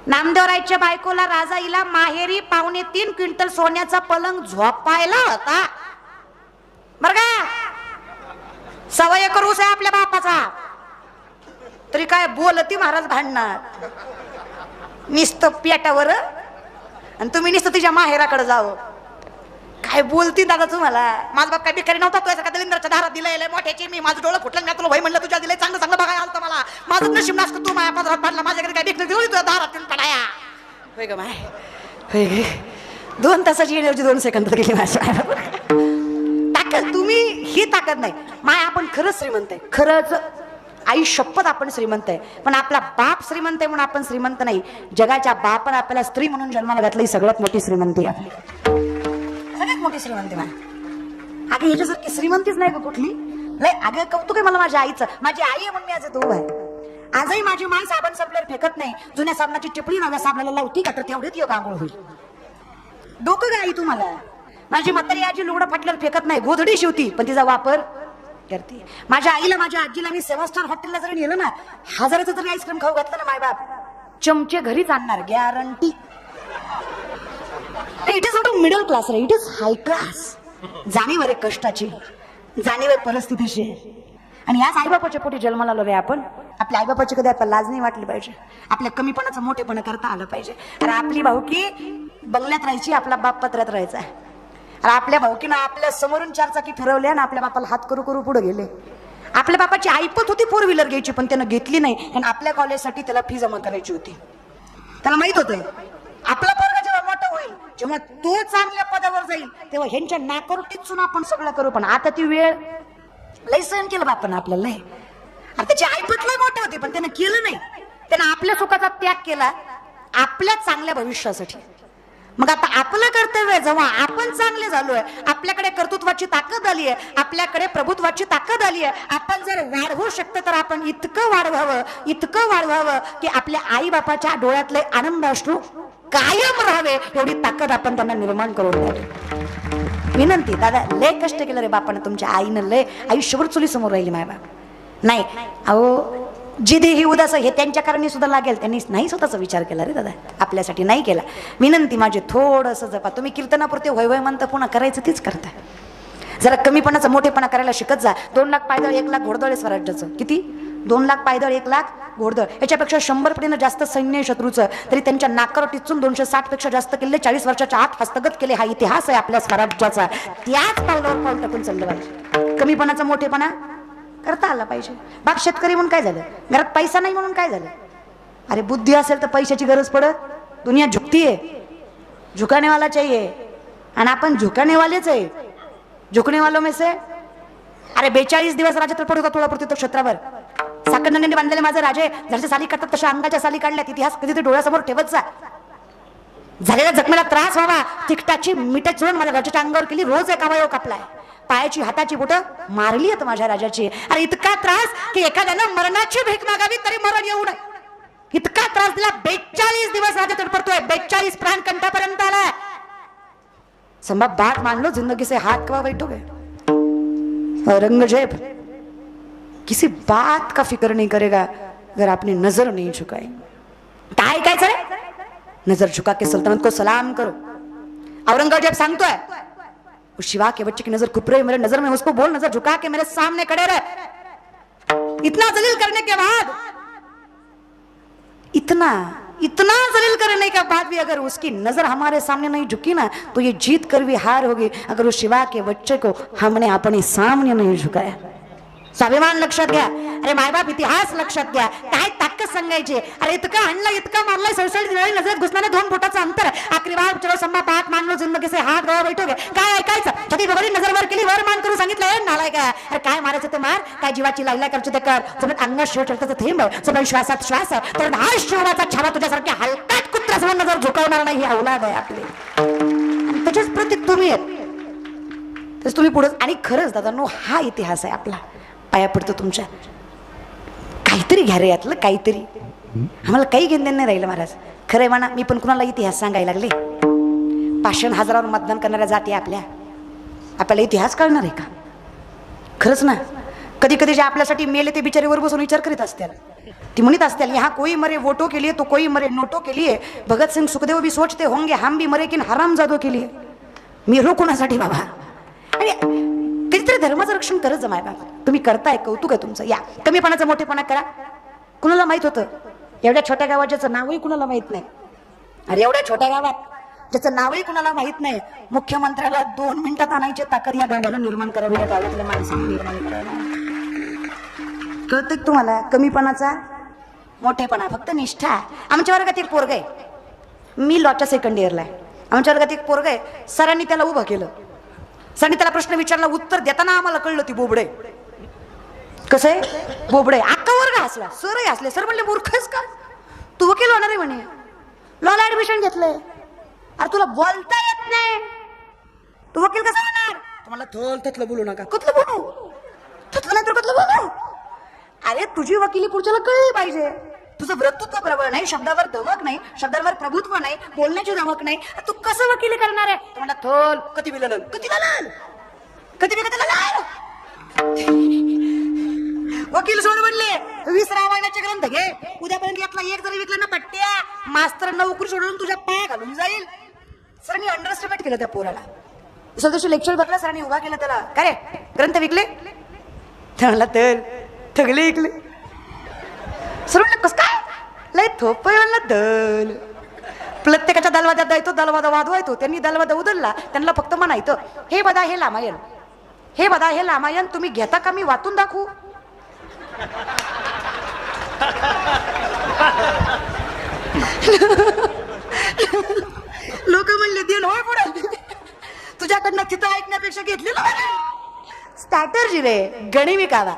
नामदेवरायच्या बायकोला राजाईला माहेरी 2.5 क्विंटल सोन्याचा पलंग झोपायला होता. बर का? 1.25 एकर ऊस आहे आपल्या बापाचा, तरी काय बोलती महाराज भांडणार. निस्त पेटावर आणि तुम्ही निस्त तिच्या माहेराकडे जावं. काय बोलती दादा तुम्हाला? माझा बाप काय भिकारी नव्हता. तो का दलिंद्राच्या दारात दिलंय मोठ्याची. मी माझं डोळं फुटलं. मी तुला भाई म्हणलं तुझ्या दिलंय चांगलं चांगलं बघायला आलं मला. माझं नशीब नसतं तू माझ्या पदरात पाडला. माझ्याकडे काय भिकलं दिलं तुझ्या दारात पडाया. होय ग माय, होय ग. 2 तासाची एनर्जी 2 सेकंदात गेली माझ्या. ताकद तुम्ही ही ताकद नाही माय. आपण खरंच श्रीमंत आहे. खरंच आई शपथ आपण श्रीमंत आहे. पण आपला बाप श्रीमंत आहे म्हणून आपण श्रीमंत नाही. जगाच्या बापाने आपल्याला स्त्री म्हणून जन्माला घातलं ही सगळ्यात मोठी श्रीमंती आपली. सगळ्यात मोठी श्रीमंती मा. अगं याच्यासारखी श्रीमंतीच नाही ग कुठली. लय अगं कौतुक आहे मला माझ्या आईचं. माझी आई आहे म्हणून मी आज तो आहे. आजही माझी माय साबण संपल्यावर फेकत नाही. जुन्या साबणाची टिपणी नव्या साबणाला लावती का तर तेवढीच योग आंघोळ होईल. डोकं ग आई तुम्हाला. माझी म्हातारी आजी लुगडं फाटल्यावर फेकत नाही. गोधडी शिवती पण तिचा वापर करते. माझ्या आईला माझ्या आजीला मी 7 स्टार हॉटेलला जरी नेलं ना, 1000चं जरी आईस्क्रीम खाऊ घातलं ना मायबाप चमचे घरीच आणणार guarantee. It is not a middle class ray, it is hi class. जाणीव आहे कष्टाची, जाणीव आहे परिस्थितीची. आणि याच आईबापाच्या पोटी जन्माला आलो रे आपण. आपल्या आईबापाची कधी आपण लाज नाही वाटली पाहिजे. आपल्या कमीपणाचं मोठेपणा करता आलं पाहिजे. अरे आपली भाऊकी बंगल्यात राहायची, आपला बाप पत्र्यात राहायचा. अरे आपल्या भाऊकीनं आपल्या समोरून 4 चाकी फिरवल्या ना आपल्या बापाला हात करू करू पुढे गेले. आपल्या बापाची ऐपत होती 4 व्हीलर घ्यायची पण त्यानं घेतली नाही. आणि आपल्या कॉलेजसाठी त्याला फी जमा करायची होती. त्याला माहित होतं आपला पोरगा जेव्हा मोठा होईल, जेव्हा तो चांगल्या पदावर जाईल तेव्हा ह्यांच्या नाकावर टिचून आपण सगळं करू. पण आता ती वेळ लय सहन केलं बापानं आपल्याला. लय त्याची ऐपत लय मोठी होती पण त्यानं केलं नाही. त्यानं आपल्या सुखाचा त्याग केला आपल्या चांगल्या भविष्यासाठी. मग आता आपलं कर्तव्य जेव्हा आपण चांगले झालोय, आपल्याकडे कर्तृत्वाची ताकद आली आहे, आपल्याकडे प्रभुत्वाची ताकद आली आहे, आपण जर वाढवू शकतो तर आपण इतकं वाढवावं की आपल्या आई बापाच्या डोळ्यातले आनंद अश्रू कायम राहावे एवढी ताकद आपण त्यांना निर्माण करून द्यावी. विनंती दादा, लय कष्ट केलं रे बापानं. तुमच्या आईनं लय आयुष्यभर चुली समोर राहिली माय बाप. नाही अहो जिथे ही उदास हे त्यांच्या कारणी सुद्धा लागेल. त्यांनी नाही स्वतःचा विचार केला रे दादा, आपल्यासाठी नाही केला. विनंती माझी थोडंसं जपा. तुम्ही कीर्तनापुरते होय होय म्हणता, पुन्हा करायचं तीच करता. जरा कमीपणाचा मोठेपणा करायला शिकत जा. 2 लाख पायदळ 1 लाख घोडदळ आहे स्वराज्याचं. किती? 2 लाख पायदळ 1 लाख घोडदळ. याच्यापेक्षा 100 पटीनं जास्त सैन्य शत्रूचं. तरी त्यांच्या नाकावर टिचून 260 पेक्षा जास्त किल्ले 40 वर्षाच्या आत हस्तगत केले. हा इतिहास आहे आपल्या स्वराज्याचा. त्याच पावलावर पाऊल टाकून चाललं पाहिजे. कमीपणाचा मोठेपणा करता आला पाहिजे. बाप शेतकरी म्हणून काय झालं? घरात पैसा नाही म्हणून काय झालं? अरे बुद्धी असेल तर पैशाची गरज पडत. दुनिया झुकती आहे, झुकाने वाला चाहिए. आणि आपण झुकाने वालेच आहे. झुकने वालों में से अरे 42 दिवस राजा पडू का तुळापुरती तो क्षेत्रावर. साखरनंदीने बांधलेले माझे राजे जसे साली काढतात तशा अंगाच्या साली काढल्यात. इतिहास कधी ते डोळ्यासमोर ठेवत जा. झालेल्या जखमेला त्रास व्हावा तिकटाची मिठच जोडून माझ्या राजाच्या अंगावर केली. रोज एक अवयव कापलाय. पायाची हाताची बोटं मारली आहेत माझ्या राजाची. अरे इतका त्रास की एखाद्यानं मरणाची भीक मागावी तरी मरण येऊ नये इतका त्रास दिला. 42 दिवस राजा तडपडतोय. 42 प्राण कंठापर्यंत आलाय. संभा बात मान लो, जिंदगी से हाथ कवा बैठोगे. औरंगजेब किसी बात का फिक्र नहीं करेगा अगर आपने नजर नहीं झुकाई. काय काय रे? नजर झुका के सल्तनत को सलाम करो. औरंगजेब सांगतोय शिवा के बच्चे की नजर खुप रही मेरे नजर में, उसको बोल नजर झुका के मेरे सामने खड़े रहे. इतना जलील करने के बाद इतना जलील करने के बाद भी अगर उसकी नजर हमारे सामने नहीं झुकी ना तो ये जीत कर भी हार होगी अगर उस शिवा के बच्चे को हमने अपने सामने नहीं झुकाया. स्वाभिमान लक्षात घ्या. अरे मायबाप इतिहास लक्षात घ्या. काय ताकद सांगायची. अरे इतका आणला इतका मारलाय सळसळ दिवाळी नजरेत घुसणारे 2 फुटाचं अंतर. आखरी बार चलो सम्मा पाठ मान लो जिंदगी से हाथ गवा बैठोगे. काय ऐकायचं. छठी बघरी नजर वर केली वर मान करून सांगितलं नालाय का. अरे काय मारायचं ते मार. काय जीवाची लायला करतो ते कर. जमत अंगात शिव चढताचं थेंब आहे. सगळं श्वासात श्वास आहे. तर हा शिवाचा छावा तुझ्यासारख्या हलकाट कुत्र्यासमोर नजर झुकवणार नाही. ही औलाद आहे आपली. त्याच्याच प्रतीक तुम्ही आहेत. तस तुम्ही पुढे. आणि खरंच दादांनो हा इतिहास आहे आपला. पाया पडतो तुमच्या. काहीतरी घ्या रे यातलं काहीतरी. आम्हाला काही घेणं नाही राहिलं महाराज. खरंय म्हणा. मी पण कुणाला इतिहास सांगायला लागले. 500,000 मतदान करणाऱ्या जाती आपल्याला इतिहास कळणार आहे का. खरंच ना. कधी कधी जे आपल्यासाठी मेले ते बिचारीवर बसून विचार करीत असतील. ती म्हणत असतील यहाँ कोई मरे वोटो के लिए तो कोई मरे नोटो के लिए. भगत सिंग सुखदेव भी सोचते होंगे हम भी मरे किन हरामजादों के लिए. मेलो कोणासाठी बाबा. आणि कितीतरी धर्माचं रक्षण करत जमाय बाबा. तुम्ही करताय कौतुक आहे तुमचं. या कमीपणाचा मोठेपणा करा. कुणाला माहित होतं एवढ्या छोट्या गावात ज्याचं नावही कुणाला माहित नाही. अरे एवढ्या छोट्या गावात ज्याचं नावही कुणाला माहित नाही मुख्यमंत्र्याला 2 मिनिटात आणायची ताकद या गावाला निर्माण करावी. या गावातल्या माणसाने निर्माण करायला. कळतं तुम्हाला कमीपणाचा मोठेपणा. फक्त निष्ठा. आमच्या वर्गात एक पोरग आहे. मी लॉच्या 2nd इयरला आहे. आमच्या वर्गात एक पोरग आहे. सरांनी त्याला उभं केलं. सरांनी त्याला प्रश्न विचारला. उत्तर देताना आम्हाला कळलं ती बोबडे. कसं आहे बोबडे. अख्खा वर्ग हसला. सरही हसले. सर म्हणले मूर्खच का तू वकील होणार आहे म्हणे. लॉला ऍडमिशन घेतलंय. अरे तुला बोलता येत नाही तू वकील कसा होणार. तुम्हाला थोल बोलू नका. कुठलं बोलू थतलं नाही तर कुठलं बोलू. अरे तुझी वकिली पुढच्याला कळली पाहिजे. तुझं वक्तृत्व प्रबळ नाही. शब्दावर धमक नाही. शब्दांवर प्रभुत्व नाही. बोलण्याची धमक नाही. तू कसं वकिली करणार आहे. तुम्हाला थोल कधी बिलल कधी लाल कधी बी कधी लाल. वकील सोड म्हणले 20 रामायणाचे ग्रंथ घे. उद्यापर्यंत यातला एक जरी विकला ना पट्ट्या मास्तर नोकरी सोडून तुझ्या पाया घालून जाईल. सरांनी अंडरस्टिमेट केलं त्या पोराला. दुसऱ्या दिवशी लेक्चर बघला. सरांनी उभा केला त्याला. काय रे ग्रंथ विकले. त्याला तर ठगले विकले. सर म्हणलं कस काय लय थोप म्हणलं दल. प्रत्येकाच्या दलवाद्यात जायचो. दलवादा वाजवायचो. त्यांनी दलवादा उधळला. त्यांना फक्त म्हणायचं हे बदा हे रामायण हे बदा हे रामायण तुम्ही घेता का मी वाचून दाखवू. लोक म्हणले देन होय पुढे तुझ्याकडनं तिथं ऐकण्यापेक्षा घेतलेलं स्ट्रॅटर्जी रे. गणिमी कावा.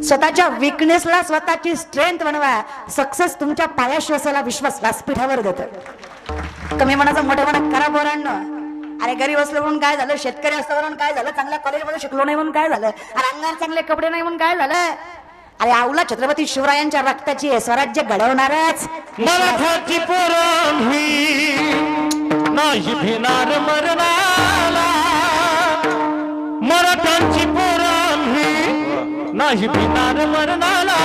स्वतःच्या विकनेसला स्वतःची स्ट्रेंथ बनवा. सक्सेस तुमच्या पायाशी असायला विश्वास व्यासपीठावर देतं. कमी मनाचा मोठेपणा करा पोरांनो. अरे गरीब असलं म्हणून काय झालं. शेतकरी असलं म्हणून काय झालं. चांगल्या कॉलेजमध्ये शिकलो नाही म्हणून काय झालं. अरे अंगावर चांगले कपडे नाही म्हणून काय झालं. अरे आवला छत्रपती शिवरायांच्या रक्ताची आहे. स्वराज्य घडवणारच मराठाची पोरांनी नाही भिनार मरणाला. मराठांची पोरांनी नाही भिनार मरणाला.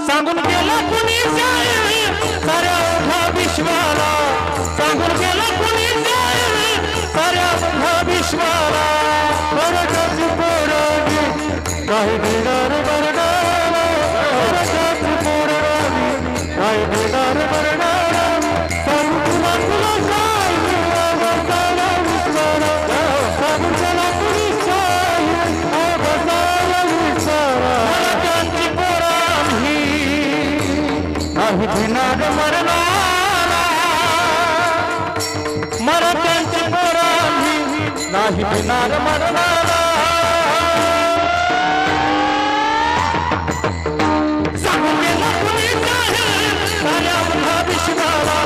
सांगून गेला कुणी साऱ्या उभा विश्वाला. सांगून गेला कुणी साऱ्या उभा विश्वाला. मराठाची पोरांनी नाही भिनार मरणाला. मराठाची पोरांनी नाही भिनार मरणाला. सांगून तुला तुला सांगून गेला कुणी नाही भिनार मरणाला. मराठ्यांची पोरांनी नाही भिनार मरणाला. सांगून गेला कुणी साऱ्या उभा विश्वाला.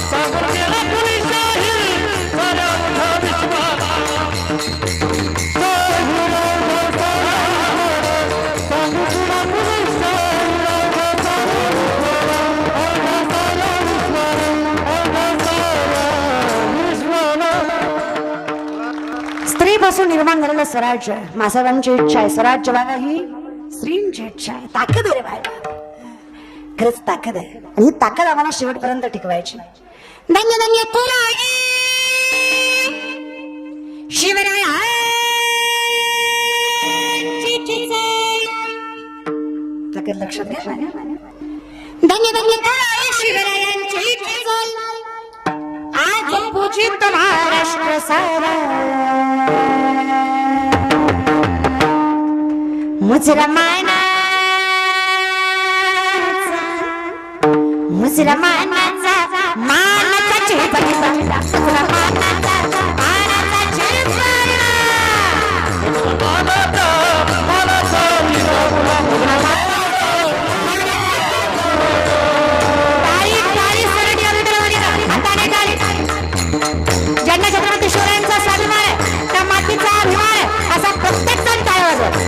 सांगून गेला कुणी साऱ्या उभा विश्वाला. सांगू तुला कुणी स्त्रीपासून निर्माण झालेलं स्वराज्य मासावांची इच्छा आहे. स्वराज्य व्हावा ही स्त्रींची इच्छा आहे. ताकद आहे रे बाय. खरंच ताकद आहे. आणि ही ताकद आम्हाला शेवटपर्यंत टिकवायची. धन्य धन्य शिवराय ताकद लक्षात घ्या. धन्य धन्य करावे शिवरायांची चल आज पूजित महाराष्ट्र सारा मुसलमानाचा मानाचा चिरपणी बनला मुसलमानाचा मानाचा चिरपणी ज्यांना छत्रपती शिवरायांचा स्वाभिमान आहे त्या मातीचा अभिमान आहे असा प्रत्येक जण टाळ्या वाजवतो.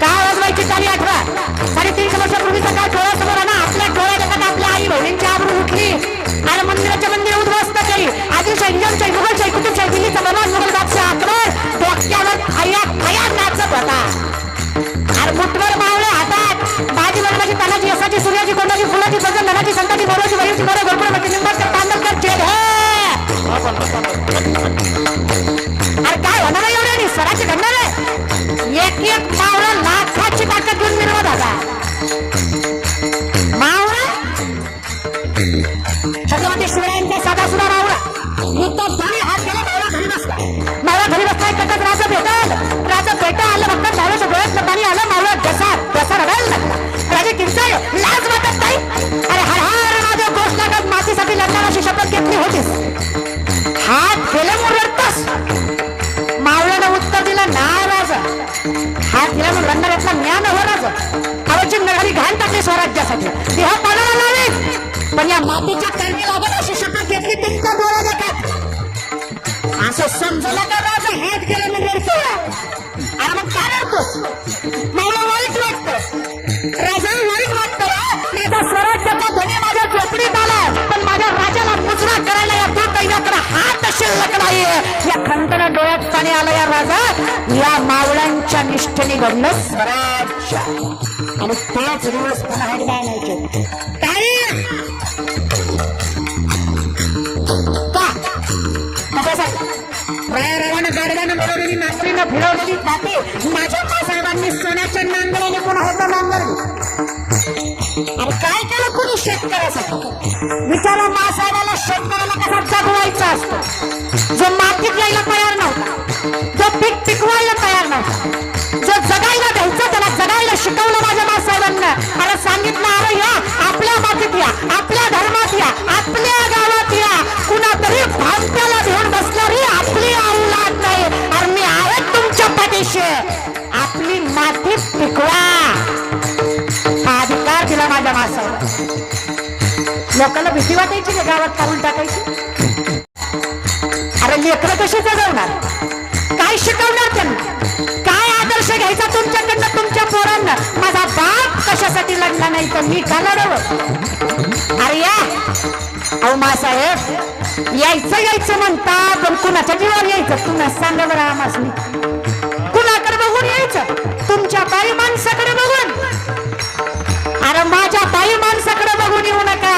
काय वाजवायची ताली आठवा. 350 वर्षापूर्वीचा काळ डोळ्यासमोर आहे ना. आपल्या डोळ्या देखत आपल्या आई बहिणींची आबरू उठली आणि मंदिराच्या मंदिर उद्ध्वस्त केली. आदिलशाही, निजामशाही, मुघलशाही, कुतुबशाही, दिल्लीचा बलवान मुघल बादशाह अकबर डोक्यावर खया नाचत होता. अरे मुठभर मावळे हातात बाजी बनवाची तानाची यसाची सूर्याची कोंडाची फुलाची गजल धनाची संताची बोराची वहीची बरं घोरपड म्हणजे निंबाळकर तांदळकर चेड अरे काय होणार आहे एवढे स्वराचे घडणार आहे. एक एक मावळा लाखाची ताकद घेऊन निर्माण झाला. मावळा छत्रपती शिवरायांचा साधा सुद्धा मावळा नुकताच दोन्ही हात गेला. मावळा घरी बसला एकच राजा भेटा आलं फक्त मावळ्याच्या डोळ्यातलं पाणी आलं. मावळा डसा रडायला लागला. राजे किंचाळ लाज वाटत नाही. अरे हर हर महादेव घोष लागत मातीसाठी लढणाराची शपथ घेतली होतीस. हात गेल्यामुळे रडतोस. मावळ्यानं उत्तर दिलं नाही राजा. हात गेल्यामुळे लढणाऱ्यातला ज्ञान हो राजा. अवचित नगरी घाण टाकली स्वराज्यासाठी. ती हा पाण्याला लावेल पण या मातीच्या करणी लागत अशी शपथ घेतली तुमच्या डोळ्या देखत. असं समजलं का राजा हात गेल्यामुळे रडतो. अरे मग काय रडतोस. मावळा वाईट वाटतं. राजा वाईट वाटतं. माझा स्वराज्याचा ध्वनी माझ्या झोपडीत आला पण माझ्या राजाला मुजरा करायला या दूर कैद्याकडे हात शिल्लक नाहीये. या खंतनं डोळ्यात पाणी आलं या राजा. या मावळ्यांच्या निष्ठेने घडलं स्वराज्य आणि तेच दिवस पुन्हा एकदा आणायचे. काय रायारावानं गाडव्यानं मिळवलेली नांगरीनं फिरवलेली खाते माझ्या मासाहेबांनी सोन्याच्या नांगराने पुन्हा एकदा नांगरली. अरे काय केलं कोणी शेतकऱ्यासाठी. विचारा मासाहेबाला शेतकऱ्याला कसा जगवायचा असतो. जो मातीत यायला तयार नव्हता, जो पीक पिकवायला तयार नव्हता, जो जगायला द्यायचं त्याला जगायला शिकवलं माझ्या मासाहेबांना. अरे सांगितलं अरे या आपल्या मातीत या, आपल्या धर्मात या, आपल्या गावात या. कुणातरी भामट्याला घेऊन बसणारी आपली औलाद नाही. अरे मी आहे तुमच्या पाठीशी. आपली माती पिकवा हा अधिकार दिला माझ्या मासाहेबांना. लोकांना भीती वाटायची का गावात पाऊल टाकायची. अरे लेकरं कशी जगवणार. काय शिकवणार त्यांना. काय आदर्श घ्यायचा तुमच्याकडनं तुमच्या पोरांना. माझा बाप कशासाठी लढला नाही तर मी का लढवं. अरे या अहो मासाहेब यायचं म्हणता पण कुणाच्या जीवावर यायचं. तुम्हाला सांगा बरं आम्हाला कुणाकडे बघून यायचं. तुमच्या बाई माणसाकडे बघून. अरे माझ्या बाई माणसाकडे बघून येऊ नका.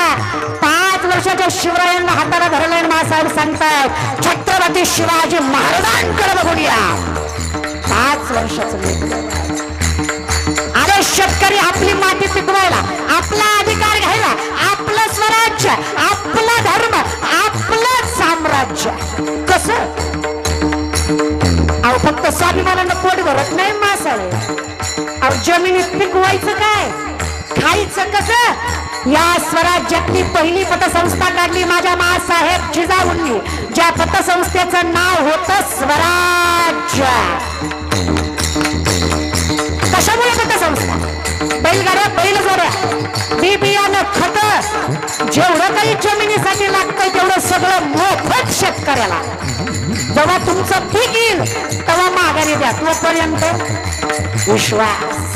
5 वर्षाच्या शिवरायांना हाताला धरलं मासाहेब सांगतात छत्रपती शिवाजी महाराजांकडे बघून या. 5 वर्षाचं. अरे शेतकरी आपली माती पिकवायला, आपला अधिकार घ्यायला, आपलं स्वराज्य, आपला धर्म, आपलं साम्राज्य. कसं अहो फक्त स्वाभिमानानं पोट भरत नाही मासाहेब. अहो जमिनीत पिकवायचं काय, खायचं कसं. या स्वराज्यातली पहिली पतसंस्था काढली माझ्या मासाहेब जिजाऊंनी. ज्या पतसंस्थेचं नाव होतं स्वराज्य. कशामुळे पतसंस्था. बैलगाड्या, बैलजोड्या, बी बियाणं, खत, जेवढं काही जमिनीसाठी लागतंय तेवढं सगळं मोफत शेतकऱ्याला. जेव्हा तुमचं पीक येईल तेव्हा माघारी द्या. तोपर्यंत विश्वास.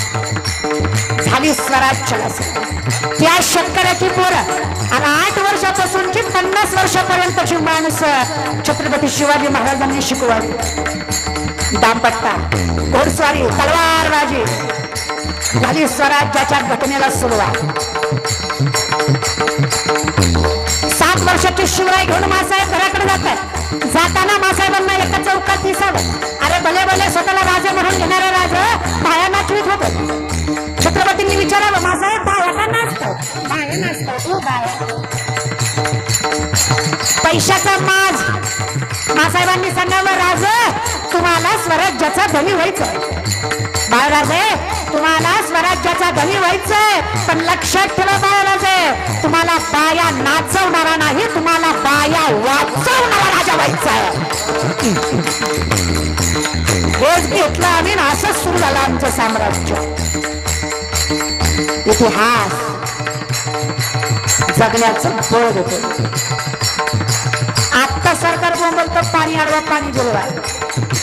झाली स्वराज्याला. त्या शेतकऱ्याची पोरं आणि 8 वर्षापासूनची 50 वर्षापर्यंतची माणसं छत्रपती शिवाजी महाराजांनी शिकवली. दाम्पत्ता, घोडस्वारी, तलवारबाजी. झाली स्वराज्याच्या घटनेला सुरुवात. 7 वर्षाची शिवराय घेऊन मासाहेब घराकडे जातात. नसतात हो बाया. पैशाचा माज मासाहेबांनी सांगावं, राजे तुम्हाला स्वराज्याचा धनी व्हायचं. बाळराजे तुम्हाला स्वराज्याचा धनी व्हायचंय, पण लक्षात ठेवा बाळराजे, तुम्हाला बाया नाचवणारा नाही, तुम्हाला बाया वाचवणारा राजा व्हायचाय. हेच घेतलं आम्ही, असंच सुरू झालं आमचं साम्राज्य. इतिहास जगण्याचं बळ देतो. आता सरकार बोंबलतं पाणी अडवा पाणी बोलवा.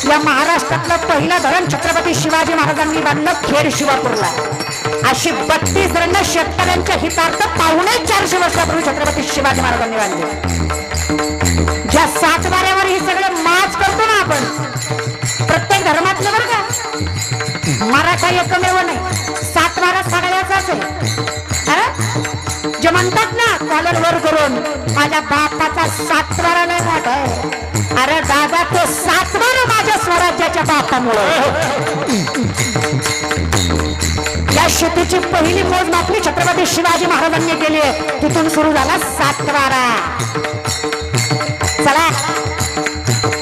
या महाराष्ट्रातलं पहिलं धरण छत्रपती शिवाजी महाराजांनी बांधलं खेड शिवापूरला. अशी 32 धरणं शेतकऱ्यांच्या हितार्थ 450 वर्षापूर्वी छत्रपती शिवाजी महाराजांनी बांधली. ज्या सातबाऱ्यावर हे सगळं माज करतो ना आपण, प्रत्येक धर्मातलं बरं का, मराठा एकमेव नाही, सातबारा सगळ्याचाच आहे. जे म्हणतात ना कॉलर वर करून, माझ्या बापाचा सातबारा नाही मोठा आहे. अरे दादा, तो सातबारा माझ्या स्वराज्याच्या बापामुळे. या शेतीची पहिली मोजमापणी छत्रपती शिवाजी महाराजांनी केली आहे, तिथून सुरू झाला सातबारा. चला,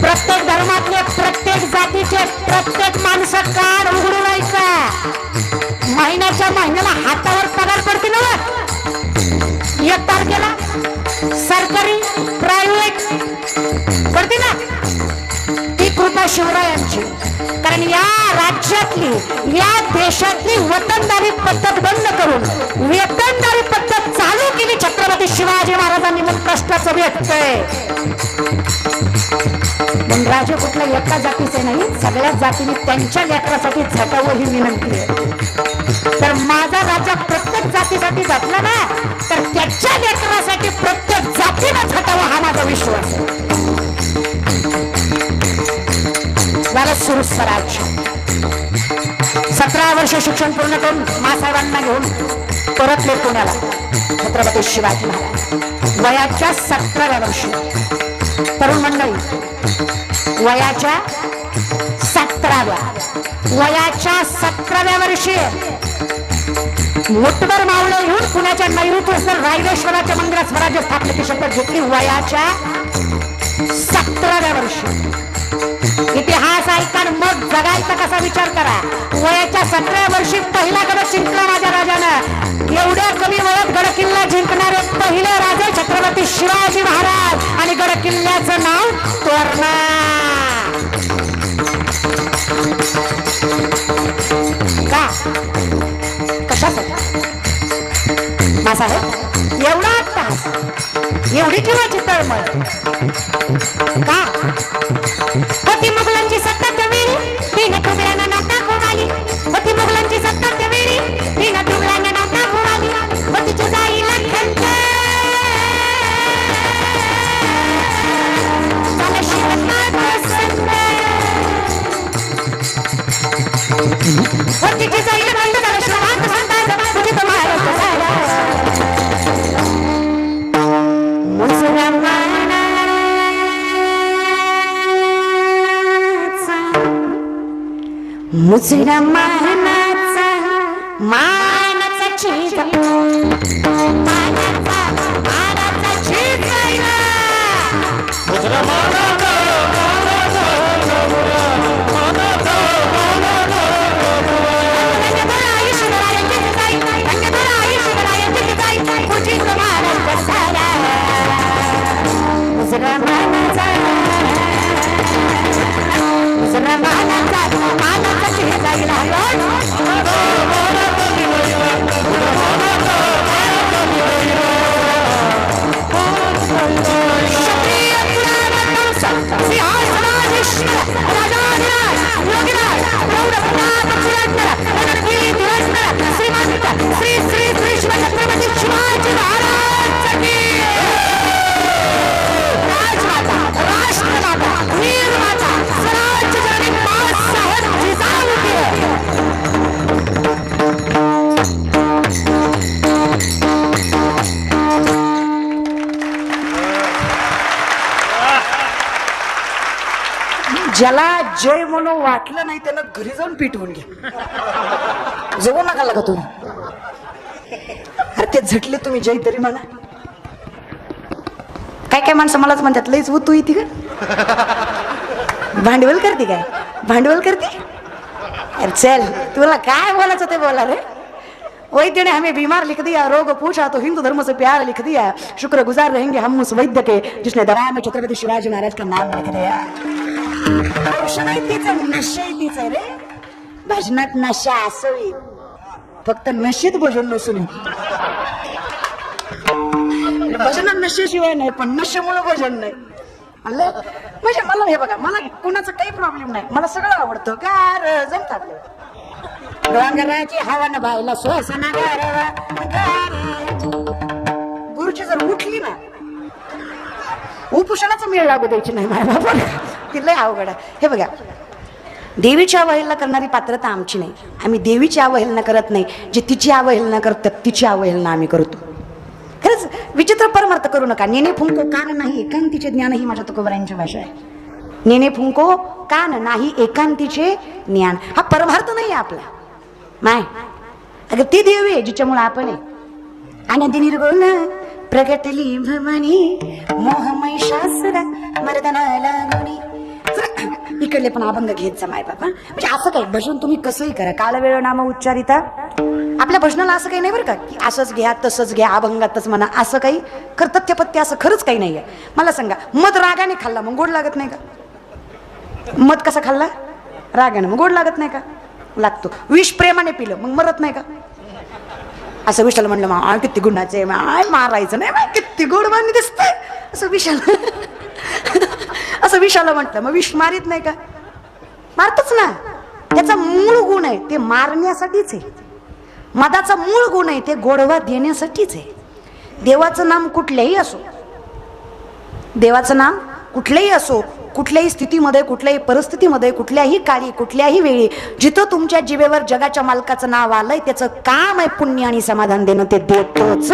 प्रत्येक धर्मातले, प्रत्येक जातीचे, प्रत्येक माणसं कान उघडून व्हायचा. महिन्याच्या महिन्याला हातावर पगार पडते ना, 1 तारखेला सरकारी प्रायव्हेट पडते ना, ती कृपा शिवरायांची. कारण या राज्यातली, या देशातली वतनदारी पद्धत बंद करून वेतनदारी पद्धत चालू केली छत्रपती शिवाजी महाराजांनी. मग कष्टाचं व्यक्तय. पण राजे कुठल्या एका जातीचे नाही, सगळ्याच जातीने त्यांच्या लेकरासाठी झटावं ही विनंती आहे. तर माझा राजा प्रत्येक जातीसाठी झटला ना, तर त्याच्या लेकरासाठी प्रत्येक जातीनं झटावं हा माझा विश्वास आहे. झालं सुरू स्वराज्य. 17 वर्ष शिक्षण पूर्ण करून मासाहेबांना घेऊन परतले पुण्याला छत्रपती शिवाजी महाराज. वयाच्या 17व्या वर्षी तरुण मंडळी, वयाच्या 17व्या वर्षी मुठभर मावळे घेऊन पुण्याच्या नैऋत्येश्वर रायरेश्वराच्या मंदिरात स्वराज्य स्थापनेची शपथ घेतली. वयाच्या 17व्या वर्षी. इतिहास ऐका मग जगायचा कसा विचार करा. वयाच्या 17व्या वर्षी पहिला गड जिंकला माझ्या राजानं. एवढ्या कमी वयात गड किल्ला जिंकणारे पहिले राजे छत्रपती शिवाजी महाराज. आणि गड किल्ल्याचं नाव तोरणा. का कशासाठी मासाहेब एवढा तास, एवढी जीवाची तळमळ का? होती मुघलांची सत्ता त्यावेळी, तीन तुगड्यांना नव्हता खोमाली. होती मुघलांची सत्ता त्यावेळी, तीन तुगड्यांना नव्हता खोमाली. होती तुझाई लखंत झालं शिवनाथ प्रसन्न. होती तुझाई लखंत झालं शिवनाथ प्रसन्न. तुझी तो महाराज झाला मुजरा मानाचा मानाचा चेहरा, मानाचा मानाचा चेहरा, मुजरा मानाचा मानाचा मानाचा मानाचा. आई शिवरायांची जाई, आई शिवरायांची जाई, तुझी महाराज सारा. मुजरा मानाचा मुजरा मानाचा मानाचा चेहरा श्री श्री श्री शिवछत्रपती शिवाजी महाराज की राजमाता, राष्ट्रमाता, वीरमाता, स्वराज्य जननी माँसाहेब जिजाऊ की. ज्याला जय म्हणून वाटलं नाही त्यानं घरी जाऊन पिटवून घ्या. जगू नका का तुम्ही? अरे ते झटले तुम्ही जय तरी म्हणा. काय काय माणसं मलाच म्हणतात लईच तू इथे का भांडवल करते काय भांडवल करते. अरे चल तुला काय बोलायचं ते बोला रे. वैद्य ने हमें बीमार लिख दिया, रोग पूछा तो हिंदू धर्म से प्यार लिख दिया, शुक्र गुजार रहेंगे हम उस वैद्य के जिसने दवा में छत्रपति शिवाजी महाराज का नाम लिख दिया. नशा रे भजनात नशा असावी फक्त नशेत भजन नसून भजनात नशेशिवाय नाही पण नशेमुळे भजन नाही. म्हणजे मला हे बघा मला कुणाचा काही प्रॉब्लेम नाही मला सगळं आवडतं गार जमत आपलं. डोंगराची हवा न बायला श्वासना गुरुची जर उठली ना उपोषणाचा मेळ लागू द्यायची नाही माझ्या बाबा ती लय अवघड आहे. हे बघा देवीची अवहेलना करणारी पात्रता आमची नाही. आम्ही देवीची अवहेलना करत नाही. जे तिची अवहेलना करतात तिची अवहेलना आम्ही करतो. खरंच विचित्र परमार्थ करू नका. नेने फुंको कान नाही एकांतीचे ज्ञान ही माझ्या तुकोबरायांची भाषा आहे. नेने फुंको कान नाही एकांतीचे ज्ञान हा परमार्थ नाही आपला माय. अगं ती देवी आहे जिच्यामुळे आपण आहे. आनंदी निर्गुण प्रगटली भवानी मोह महिषासुर मर्दना लागुनी. इकडले पण अभंग घेत जा माय बाबा. म्हणजे असं काही भजन तुम्ही कसंही करा काल वेळ नाम उच्चारिता. आपल्या भजनाला असं काही नाही बरं का की असंच घ्या तसंच घ्या अभंगातच म्हणा असं काही कर्तव्यपत्य असं खरंच काही नाहीये. मला सांगा मध रागाने खाल्ला मग गोड लागत नाही का. मध कसा खाल्ला रागाने मग गोड लागत नाही का लागतो. विष प्रेमाने पिलं मग मरत नाही का. असं विशाला म्हणलं मा किती गुणाचे मारायचं नाही किती गोड मानी दिसतंय असं विशाला असं विशाला म्हटलं मग विष मारित नाही का मारतच ना. त्याचा मूळ गुण आहे ते मारण्यासाठीच आहे. मधाचा मूळ गुण आहे ते गोडवा देण्यासाठीच आहे. देवाचं नाम कुठल्याही असो देवाचं नाम कुठल्याही असो कुठल्याही स्थितीमध्ये कुठल्याही परिस्थितीमध्ये कुठल्याही काळी कुठल्याही वेळी जिथं तुमच्या जिभेवर जगाच्या मालकाचं नाव आलंय त्याचं काम आहे पुण्य आणि समाधान देणं ते देतच.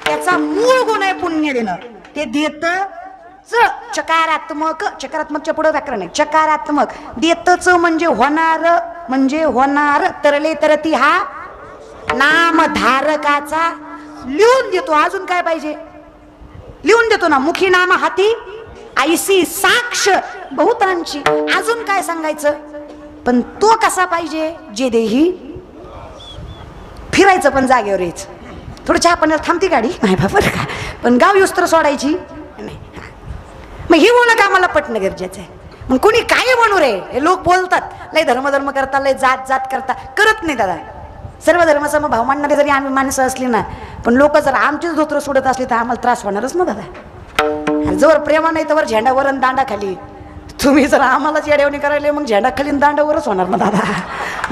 त्याचा मूळ गुण आहे पुण्य देणं ते देतच. चकारात्मकच्या पुढे व्याकरण आहे. चकारात्मक देतच म्हणजे होणार तरले तरती हा नामधारकाचा लिहून देतो. अजून काय पाहिजे लिहून देतो ना. मुखी नाम हाती आईसी साक्ष बहुतांची. अजून काय सांगायचं पण तो कसा पाहिजे जे देही फिरायचं पण जागेवर यायचं. थोडं चहा पाण्याला थांबती गाडी नाही बाबा का पण गाव युस्त्र सोडायची नाही. मग ही बोलणं का मला पटणं गरजेचं आहे. मग कोणी काय म्हणू रे हे लोक बोलतात लय धर्म करता लय जात करता करत नाही दादा. सर्व धर्मासम भाव मानणारे जरी आम्ही माणसं असली ना पण लोक जर आमचीच धोत्र सोडत असली तर आम्हाला त्रास होणारच ना दादा. जवळ प्रेमा नाही तर झेंडा वरण दांडा खाली. तुम्ही जर आम्हालाच येड्यावणी करायला मग झेंडा खाली दांडावरच होणार ना दादा.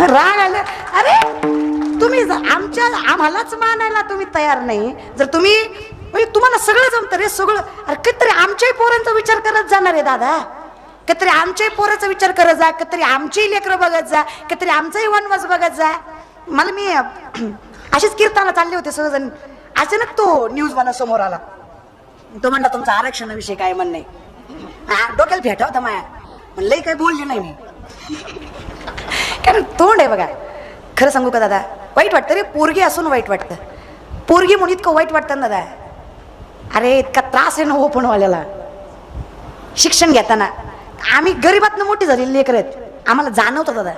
राग आले अरे तुम्ही जर आम्हालाच मानायला तुम्ही तयार नाही जर तुम्ही म्हणजे तुम्हाला सगळं जमतं रे सगळं. अरे कधीतरी आमच्याही पोरांचा विचार करत जाणार आहे दादा. कधीतरी आमच्याही पोराचा विचार करत जा कधीतरी आमचीही लेकरं बघत जा कधीतरी आमचाही वनवास बघत जा. मला मी अशीच कीर्तनाला चालले होते सहजण अचानक तो न्यूज मला समोर आला. तो म्हणला तुमचा आरक्षणाविषयी काय म्हणणं आहे. डोक्याला फेटा होता माया म्हणलंही काही बोलले नाही मी कारण तोंड आहे बघा. खरं सांगू का दादा वाईट वाटतं रे. पोरगी असून वाईट वाटतं. पोरगी म्हणून इतकं वाईट वाटतं ना दादा. अरे इतका त्रास आहे ना हो पण वाल्याला शिक्षण घेताना. आम्ही गरीबातनं मोठी झालेली लेकर आहेत. आम्हाला जाणवतं दादा.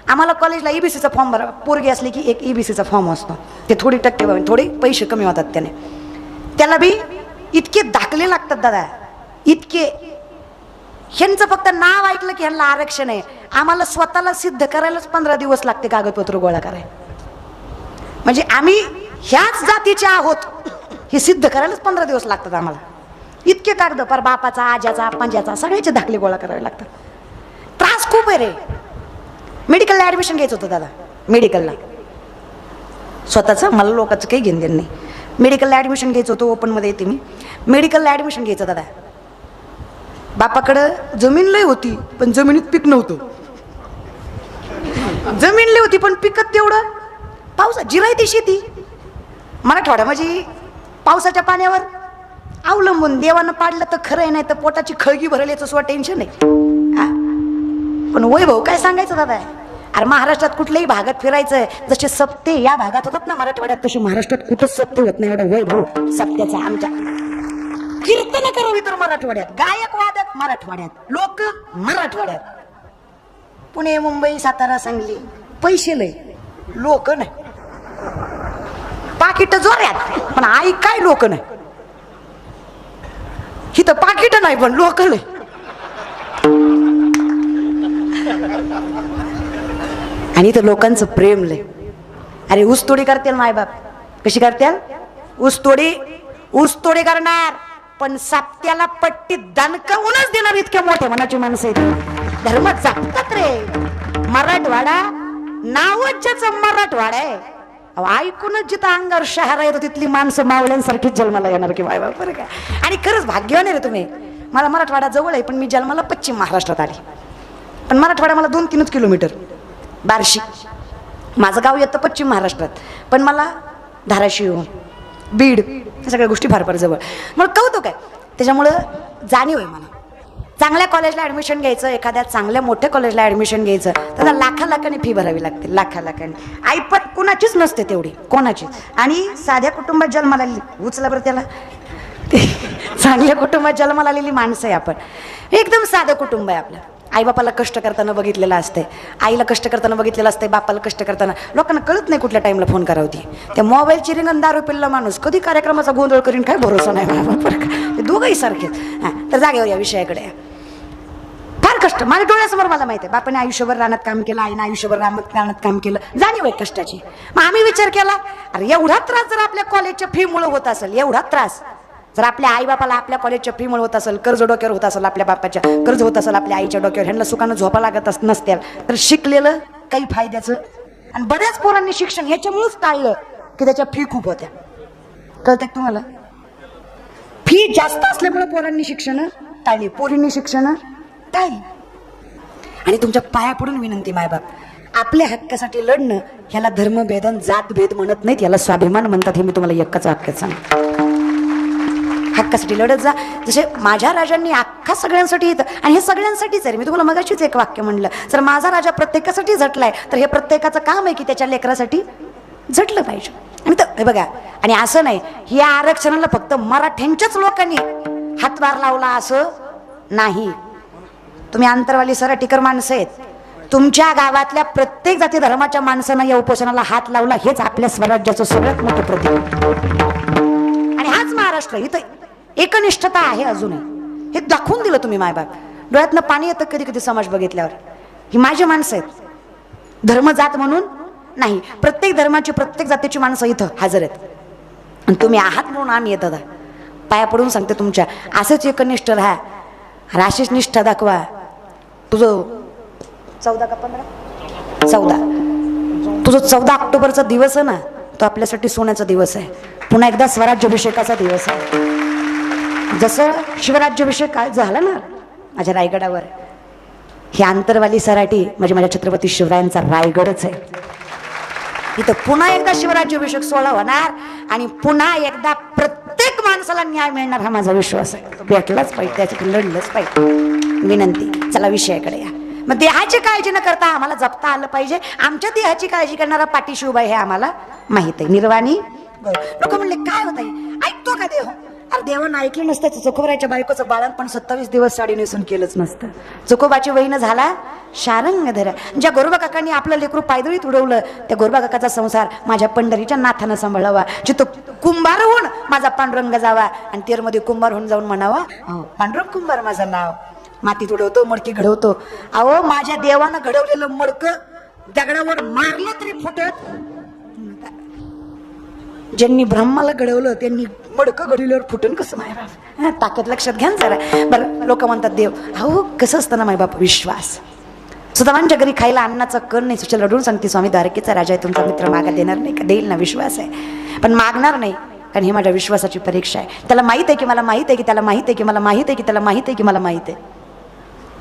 आम्हाला कॉलेजला ईबीसीचा फॉर्म भरा पोरगी असली की एक ईबीसीचा फॉर्म असतो. ते थोडी टक्के थोडे पैसे कमी होतात त्याने. त्याला बी इतके दाखले लागतात दादा इतके. ह्यांचं फक्त नाव ऐकलं की ह्यांना आरक्षण आहे. आम्हाला स्वतःला सिद्ध करायलाच 15 दिवस लागते कागदपत्र गोळा करायला. म्हणजे आम्ही ह्याच जातीचे आहोत हे सिद्ध करायलाच 15 दिवस लागतात आम्हाला. इतके कागद पर बापाचा आज्याचा पंजाचा सगळ्याचे दाखले गोळा करावे लागतात. त्रास खूप आहे रे. मेडिकलला ऍडमिशन घ्यायचं होतं दादा. मेडिकलला स्वतःचं मला लोकांचं काही घेणं देणं नाही. मेडिकलला ऍडमिशन घ्यायचं होतं ओपनमध्ये येते मी. मेडिकलला ऍडमिशन घ्यायचं दादा. बापाकडं जमीन लय होती पण जमिनीत पीक नव्हतं. जमीन लय होती पण पिकत तेवढं पावसा जिरायती शेती मराठवाडा म्हणजे पावसाच्या पाण्यावर अवलंबून. देवानं पाडलं तर खरं आहे नाही तर पोटाची खळगी भरल याचं सुद्धा टेन्शन आहे. पण वैभव काय सांगायचं दादा अरे महाराष्ट्रात कुठल्याही भागात फिरायचंय, जसे सप्ते या भागात होतात ना मराठवाड्यात, तसे महाराष्ट्रात कुठंच सप्ते होत नाही. एवढा वैभव सप्त्याचा आमच्या. कीर्तन करावी तर मराठवाड्यात, गायक वादक मराठवाड्यात, लोक मराठवाड्यात. पुणे, मुंबई, सातारा, सांगली पैसे लय, लोक नाही. पाकिट जोऱ्यात पण आई काय लोक नाही. इथं पाकिट नाही पण लोक लय. आणि इथं लोकांचं प्रेम लय. अरे ऊसतोडी करतील मायबाप, कशी करतील? ऊसतोडी करणार, पण साप्त्याला पट्टी दणकावूनच देणार. इतक्या मोठ्या मनाची माणसं आहेत. धर्म जपतात रे. मराठवाडा नावच ज्याचं मराठवाडा आहे, ऐकूनच जिथं अंगावर शहरा येतो तिथली माणसं मावळ्यांसारखीच जन्माला येणार की मायबाप, बरं का. आणि खरंच भाग्यवान आहे रे तुम्ही. मला मराठवाडा जवळ आहे, पण मी जन्माला पश्चिम महाराष्ट्रात आली. पण मराठवाडा मला 2-3 किलोमीटर. बार्शी माझं गाव येतं पश्चिम महाराष्ट्रात, पण मला धाराशिव, बीड या सगळ्या गोष्टी फार फार जवळ. मला कौतुक आहे, त्याच्यामुळं जाणीव आहे मला. चांगल्या कॉलेजला ॲडमिशन घ्यायचं, एखाद्या चांगल्या मोठ्या कॉलेजला ॲडमिशन घ्यायचं, त्याला लाखांनी फी भरावी लागते. लाखांनी ऐपत कुणाचीच नसते तेवढी, कोणाचीच. आणि साध्या कुटुंबात जन्माला आलेली, उचला बरं त्याला, चांगल्या कुटुंबात जन्माला आलेली माणसं आहे आपण. एकदम साधं कुटुंब आहे आपलं. आईबापाला कष्ट करताना बघितलेलं असते, आईला कष्ट करताना बघितलेलं असते, बापाला कष्ट करताना. लोकांना कळत नाही कुठल्या टाईमला फोन करावं ती. त्या मोबाईलची रिंग आणि दारू पिल्ला माणूस कधी कार्यक्रमाचा गोंधळ करीन काय भरोसा नाही मला. ते दोघंही सारखेच. हां, तर जागेवर या विषयाकडे. फार कष्ट माझ्या डोळ्यासमोर मला माहिती आहे. बापाने आयुष्यभर रानात काम केलं, आईने आयुष्यभर रानात काम केलं. जाणीव आहे कष्टाची. मग आम्ही विचार केला, अरे एवढा त्रास जर आपल्या कॉलेजच्या फीमुळे होत असेल, एवढा त्रास जर आपल्या आईबापाला आपल्या कॉलेजच्या फीमुळे होत असेल, कर्ज डोक्यावर होत असेल, आपल्या बापाच्या कर्ज होत असेल, आपल्या आईच्या डोक्यावर, ह्यांना सुखानं झोपा लागत नसत्या, तर शिकलेलं काही फायद्याचं. आणि बऱ्याच पोरांनी शिक्षण ह्याच्यामुळेच टाळलं की त्याच्या फी खूप होत्या. कळतंय तुम्हाला? फी जास्त असल्यामुळे पोरांनी शिक्षण टाळली, पोरींनी शिक्षण टाळली. आणि तुमच्या पाया पडून विनंती मायबाप, आपल्या हक्कासाठी लढणं ह्याला धर्मभेद जातभेद म्हणत नाहीत, याला स्वाभिमान म्हणतात. हे मी तुम्हाला एकच वाक्यात सांगतो. हक्कासाठी लढत जा. जसे माझ्या राजांनी अख्खा सगळ्यांसाठी येतं, आणि हे सगळ्यांसाठीच आहे. मी तुम्हाला मगाशीच एक वाक्य म्हणलं, जर माझा राजा प्रत्येकासाठी झटलाय तर हे प्रत्येकाचं काम आहे की त्याच्या लेकरासाठी झटलं पाहिजे. आणि तर हे बघा, आणि असं नाही या आरक्षणाला फक्त मराठ्यांच्याच लोकांनी हातभार लावला असं नाही. तुम्ही आंतरवाली सराटीकर माणसं आहेत, तुमच्या गावातल्या प्रत्येक जाती धर्माच्या माणसांना या उपोषणाला हात लावला, हेच आपल्या स्वराज्याचं सगळ्यात मोठं प्रतीक. आणि हाच महाराष्ट्र, इथं एकनिष्ठता आहे अजूनही. हे दाखवून दिलं तुम्ही मायबाप. डोळ्यातनं पाणी येतं कधी कधी समाज बघितल्यावर. ही माझी माणसं आहेत, धर्म जात म्हणून नाही, प्रत्येक धर्माची प्रत्येक जातीची माणसं इथं हजर आहेत. आणि तुम्ही आहात म्हणून आम्ही येतात. पाया पडून सांगते तुमच्या, असंच एकनिष्ठ राहा, राशीच निष्ठा दाखवा. तुझं 14 का 15 14 तुझं 14 ऑक्टोबरचा दिवस आहे ना, तो आपल्यासाठी सोन्याचा दिवस आहे. पुन्हा एकदा स्वराज्याभिषेकाचा दिवस आहे. जसं शिवराज्याभिषेक झाला ना माझ्या रायगडावर, ही आंतरवाली सराटी म्हणजे माझ्या छत्रपती शिवरायांचा रायगडच आहे. इथं पुन्हा एकदा शिवराज्याभिषेक सोहळा होणार आणि पुन्हा एकदा प्रत्येक माणसाला न्याय मिळणार, हा माझा विश्वास आहे. भेटलाच पाहिजे, त्यासाठी लढलंच पाहिजे. विनंती, चला विषयाकडे या. मग देहाची काळजी न करता आम्हाला जपता आलं पाहिजे. आमच्या देहाची काळजी करणारा पाठीशी उभा आहे हे आम्हाला माहित आहे. निर्वाणी लोक म्हणले काय होत आहे, ऐकतो का देव? अरे देवानं ऐकलं नसतं. चोखोबाच्या बायकोचं बाळणपण 27 दिवस साडी नेसून केलंच नसतं. चोखोबाची वहीनं झाला शारंग धरा. ज्या गोरबा काकांनी आपलं लेकरू पायदळीत उडवलं, त्या गोरबा काकाचा संसार माझ्या पंढरीच्या नाथानं सांभाळावा. जिथं कुंभार होऊन माझा पांडुरंग जावा आणि तेरमध्ये कुंभार होऊन जाऊन म्हणावा, पांडुरंग कुंभार माझं नाव. मातीत उडवतो, मडकी घडवतो. अहो माझ्या देवानं घडवलेलं मडकं दगडावर मारलं तरी फुटत. ज्यांनी ब्रह्माला घडवलं त्यांनी मडकं घडवल्यावर फुटून कसं मायबाप? ताकद लक्षात घ्या जरा. बरं लोक म्हणतात देव, अहो कसं असतं ना मायबाप, विश्वास. सुदामांच्या घरी खायला अन्नाचा कण नाही. सुचल रडून सांगते, स्वामी द्वारकेचा राजा आहे, तुमचा मित्र मागा देणार नाही का? देईल ना, विश्वास आहे. पण मागणार नाही, कारण ही माझ्या विश्वासाची परीक्षा आहे. त्याला माहित आहे की मला माहित आहे की त्याला माहित आहे की मला माहित आहे की त्याला माहित आहे की मला माहित आहे.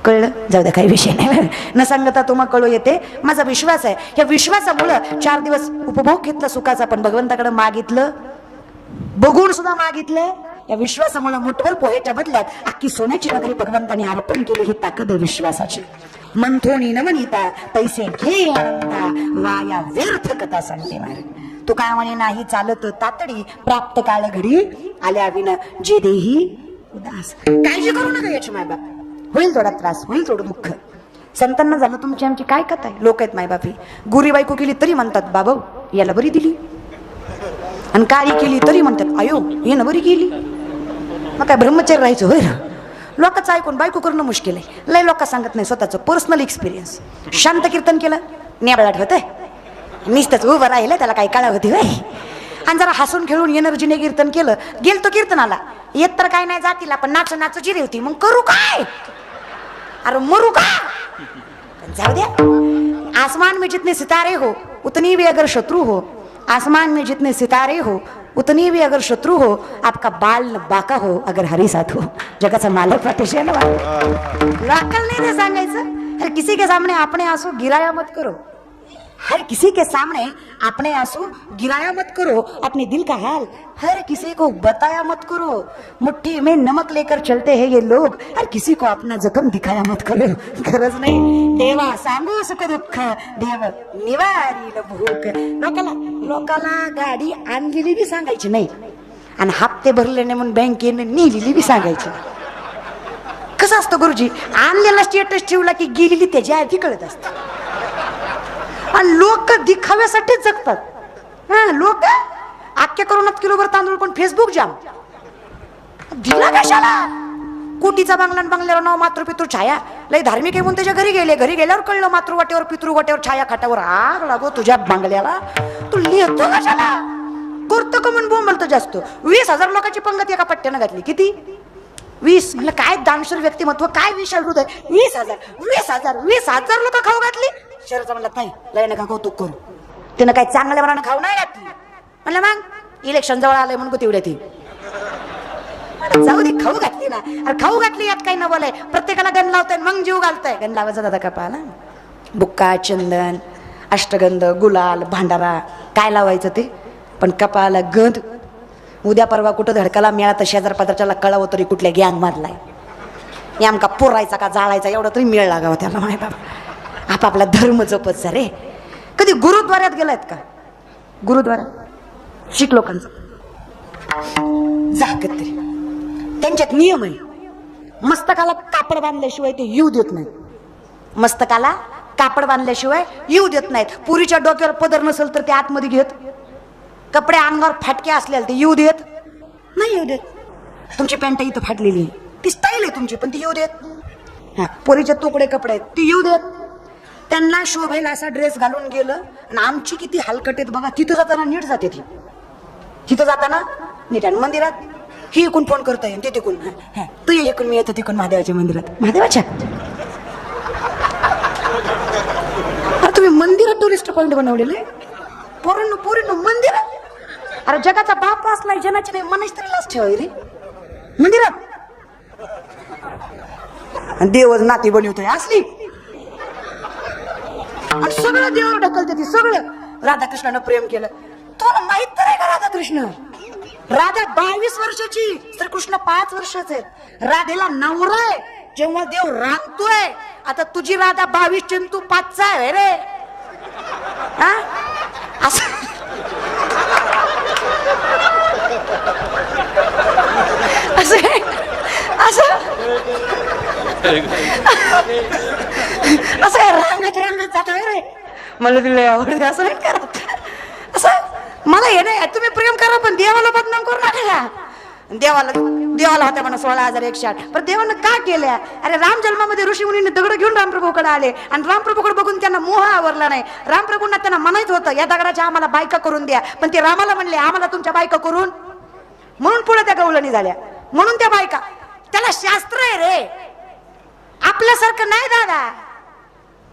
कळलं? जाऊ द्या, काही विषय नाही. न सांगता तुम्हा कळू येते. माझा विश्वास आहे. या विश्वासामुळं 4 दिवस उपभोग घेतला सुखाचा, पण भगवंताकडे मागितलं, बघून सुद्धा मागितलं. या विश्वासामुळे मुठभर पोहेच्या बदल्यात अख्खी सोन्याची नगरी भगवंताने अर्पण केली. ही ताकद आहे विश्वासाची. मंथोनी न म्हणिता पैसे घे आनंदा वाया व्यर्थ कथा सांगते महाराज. तू काय म्हणे नाही चालत तातडी प्राप्त काळ घडी आल्या विन जे देही उदास. काळजी करू नका याची मायबाप, होईल थोडा त्रास, होईल थोडं दुःख. संतांना झालं तुमची आमची काय कथा आहे. लोक आहेत मायबापी गुरी बायको केली तरी म्हणतात बाबा याला बरी दिली, आणि काळी केली तरी म्हणतात अयो हे ना बरी केली. मग काय ब्रह्मचर्य राहायचं होय ना. लोकांचं ऐकून बायको करणं मुश्किल आहे. लय लोक सांगत नाही स्वतःचं पर्सनल एक्सपिरियन्स. शांत कीर्तन केलं नेबळाट होतंय, नुसतंच उभं राहिलं त्याला काही कळा होती होय. आणि जरा हसून खेळून एनर्जीने कीर्तन केलं, गेल तो कीर्तनाला येत तर काय नाही जातीला, पण नाच नाच जिरी होती. मग करू काय, अरे मरू का. जाऊ द्या. आसमान में जितने सितारे हो उतनी भी अगर शत्रु हो, आसमान में जितने सितारे हो उतनी भी अगर शत्रु हो, आपका बाल न बाका हो अगर हरी साथ हो. जगाचा मालक पाठीशी आहे ना. लोकल नाही ते सांगायचं. हर किसी के सामने आपने आंसू गिराया मत करो, हर किसी के सामने अपने आंसू गिराया मत करो, अपने दिल का हाल हर किसी को बताया मत करो. मुट्ठी में नमक लेकर चलते हैं ये लोग, हर किसी को अपना जखम दिखाया मत करो. गरज नाही देवा सांगू सुख दुःख, देव निवारी भूक. लोकाला गाडी आणलेली बी सांगायची नाही, आणि हप्ते भरले नाही म्हणून बँकेने नेलेली बी सांगायची. कसं असतं गुरुजी, आणलेला स्टेटस ठेवला की गेलेली त्याच्या आधी कळत असत. आणि लोक दिखाव्यासाठीच जगतात. लोक अख्ख्या करोनात किलोभर तांदूळ पण फेसबुक जाम दिला कशाला. कोटीचा बांगला बंगल्यावर नाव मातृ पितृ छाया. लय धार्मिक आहे म्हणून त्याच्या घरी गेले, घरी गेल्यावर कळलं मातृ वाटेवर पितृ वाटेवर छाया खाटावर. आग लागो तुझ्या बांगल्याला, तू लिहितो कशाला. करतो का म्हणून बोंबलतो जास्त. 20,000 लोकांची पंगत एका पट्ट्यानं घातली. किती 20. म्हणलं काय दानशूर व्यक्तिमत्व, काय विशाल हृदय. 20,000 लोक खाऊ घातली. शहराचा म्हणला नाही लय नका कौतुक करू, तिनं काय चांगल्या मनानं खाऊ नाही घातली. म्हणलं मग इलेक्शन जवळ आलंय म्हणून तेवढ्या ती जाऊ दे खाऊ घातली ना. अरे खाऊ घातली यात काही न बोलाय. प्रत्येकाला गण लावताय मग जीव घालताय. गण लावायचा दादा कपाला बुक्का चंदन अष्टगंध गुलाल भांडारा काय लावायचं ते, पण कपाला गंध. उद्या परवा कुठं धडकाला मिळाला तर शेजार पदार्थाला कळावं तरी कुठल्या गॅंग मारलाय, नेमका पोरायचा का जाळायचा एवढा तरी मिळ लागावं त्याला. माय बाबा आपापला धर्म जपत रे. कधी गुरुद्वाऱ्यात गेलायत का. गुरुद्वारा शीख लोकांचा जागत तरी त्यांच्यात नियम आहे. मस्तकाला कापड बांधल्याशिवाय ते येऊ देत नाहीत. मस्तकाला कापड बांधल्याशिवाय येऊ देत नाहीत. पुरीच्या डोक्यावर पदर नसेल तर ते आतमध्ये घेत. कपडे अंगावर फाटके असलेले ते येऊ देत नाही. येऊ देत. तुमची पॅन्ट इथं फाटलेली ती स्टाईल आहे तुमची, पण ती येऊ देत. हा पोरीचे तुकडे कपडे आहेत ती येऊ देत. त्यांना शोभेला असा ड्रेस घालून गेलं. आणि आमची किती हलकटेत बघा. तिथं जाताना नीट जाते ती, तिथं जाताना नीट. आणि मंदिरात ही इकून फोन करतोय ते तिकून, तू ये इकून मी येतो तिकून महादेवाच्या मंदिरात. महादेवाच्या तुम्ही मंदिरात टुरिस्ट पॉइंट बनवलेले पोरीनो मंदिरात. अरे जगाचा बाप असलाय जनाची नाही मनाची तरी लाच ठेवाय रे मंदिरात. देवच नाती बनवतोय असली. आणि सगळं देवावर ढकलते ती सगळं. राधाकृष्णानं प्रेम केलं. तुला माहित तर आहे का राधाकृष्ण. राधा 22 वर्षाची तर कृष्ण 5 वर्षाचे. राधेला नवरा आहे जेव्हा देव रांगतोय. आता तुझी राधा 22 ची तू 5चा आहे रे. असं रांगत जातोय रे. मला तिला आवडते असं नाही करत. असं मला हे नाही. तुम्ही प्रेम करा पण देवाला बदनाम करू नका. देवाला होत्या म्हणा 16,108. पण देवानं का केल्या. अरे राम जन्मामध्ये ऋषी मुनींनी दगड घेऊन रामप्रभूकडे आले आणि रामप्रभूकडे बघून त्यांना मोह आवरला नाही. रामप्रभूंना त्यांना म्हणायचं होतं या दगडाच्या आम्हाला बायका करून द्या, पण ते रामाला म्हणले आम्हाला तुमच्या बायका करून. म्हणून पुढे त्या गवळणी झाल्या. म्हणून त्या बायका. त्याला शास्त्र आहे रे, आपल्यासारखं नाही दादा.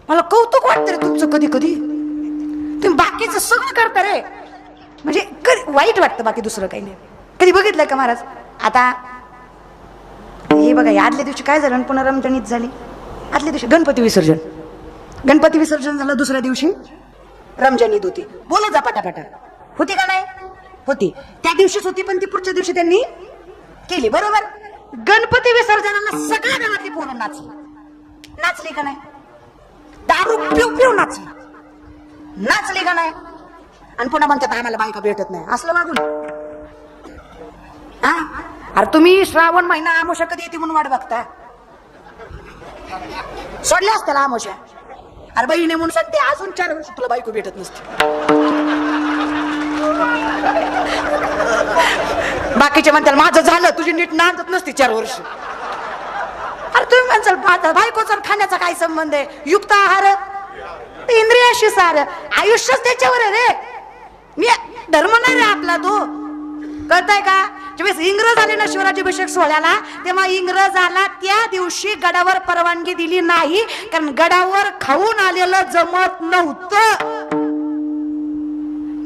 मला कौतुक वाटतं रे तुमचं. कधी कधी तुम्ही बाकीचं सगळं करता रे. म्हणजे कधी वाईट वाटतं, बाकी दुसरं काही नाही. कधी बघितलंय का महाराज. आता हे बघा आदल्या दिवशी काय झालं. पुन्हा रमजानीत झाली. आदल्या दिवशी गणपती विसर्जन झालं. दुसऱ्या दिवशी रमजानीत होती. बोलत जा पटापटा. होती का नाही होती. त्या दिवशीच होती पण ती पुढच्या दिवशी त्यांनी केली. बरोबर. गणपती विसर्जनाला सगळ्या गावातली पोरं नाचली का नाही. दारू पिऊ पिऊ नाचली का नाही आणि पुन्हा म्हणतात आम्हाला बायका भेटत नाही असलं मागून. हा अरे तुम्ही श्रावण महिना आमोशा कधी येते म्हणून वाट बघता. सोडल्यास त्याला आमोशा. अरे बहिणी म्हणून सांगते अजून 4 वर्ष तुला बायको भेटत नसते. बाकीचे म्हणतात माझं झालं तुझी नीट नांदत नसती 4 वर्ष. अरे तुम्ही म्हणसाल बायकोचा खाण्याचा काय संबंध आहे. युक्त आहार इंद्रियाशी सार आयुष्यच त्याच्यावर आहे रे. मी धर्म नाही रे आपला तो कळताय का. ज्यावेळेस इंग्रज आले ना शिवराज्याभिषेक सोहळ्याला तेव्हा इंग्रजाला त्या दिवशी गडावर परवानगी दिली नाही कारण गडावर खाऊन आलेलं जमत नव्हतं.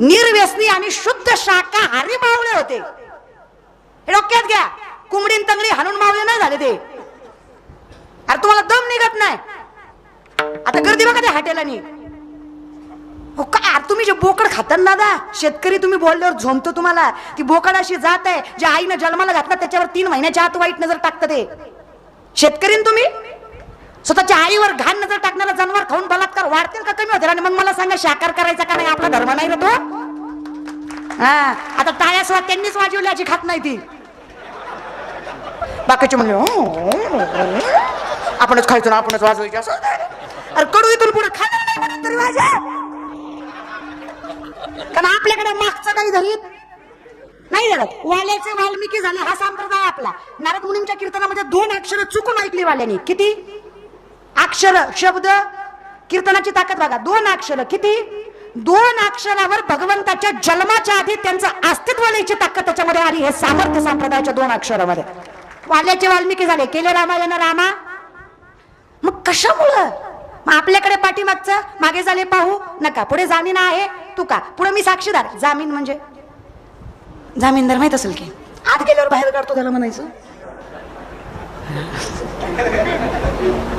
निर्व्यसनी आणि शुद्ध शाकाहारी मावळे होते. हे डोक्यात घ्या. कोंबडीन तंगडी हाणून मावळे नाही झाले ते. अरे तुम्हाला दम निघत नाही. आता गर्दी बघा त्या हॉटेलांनी. हो काय तुम्ही जे बोकड खातात ना दा शेतकरी तुम्ही बोलल्यावर झोमतो तुम्हाला. ती बोकड अशी जात आहे जे आईनं जन्माला घातला त्याच्यावर 3 महिन्याच्या आत वाईट नजर टाकतं ते शेतकरी. तुम्ही स्वतःच्या आईवर घाण नजर टाकणारा जनावर खाऊन बलात्कार वाढतील का कमी होतील. आणि मग मला सांगा शाकार करायचा का नाही. आपला धर्म नाही रे तो. हा आता टाळ्या स्वाद त्यांनीच वाजवली अशी खात नाही ती. बाकीचे म्हणले आपणच खायचो ना आपणच वाजवायचं असं. अरे कडू इथून पुढे खाणार नाही म्हणून तरी वाजा. कारण आपल्याकडे मागचं काही धरीत नाही झालं. वाल्याचे वाल्मिकी झाले हा संप्रदाय आपला. नारद मुनींच्या कीर्तनामध्ये 2 अक्षर चुकून ऐकली वाल्यानी. किती अक्षर शब्द कीर्तनाची ताकद बघा. 2 अक्षर किती. 2 अक्षरावर भगवंताच्या जन्माच्या आधी त्यांचं अस्तित्व लिहायची ताकद त्याच्यामध्ये आली. हे सामर्थ्य संप्रदायाच्या 2 अक्षरामध्ये. वाल्याचे वाल्मिकी झाले केले रामायण रामा. मग कशामुळं मग आपल्याकडे पाठीमागचं मागे झाले पाहू नका. पुढे जामीन आहे तू का पुढे मी साक्षीदार. जामीन म्हणजे जामीनदार माहित असेल की आत गेल्यावर बाहेर काढतो त्याला म्हणायचं.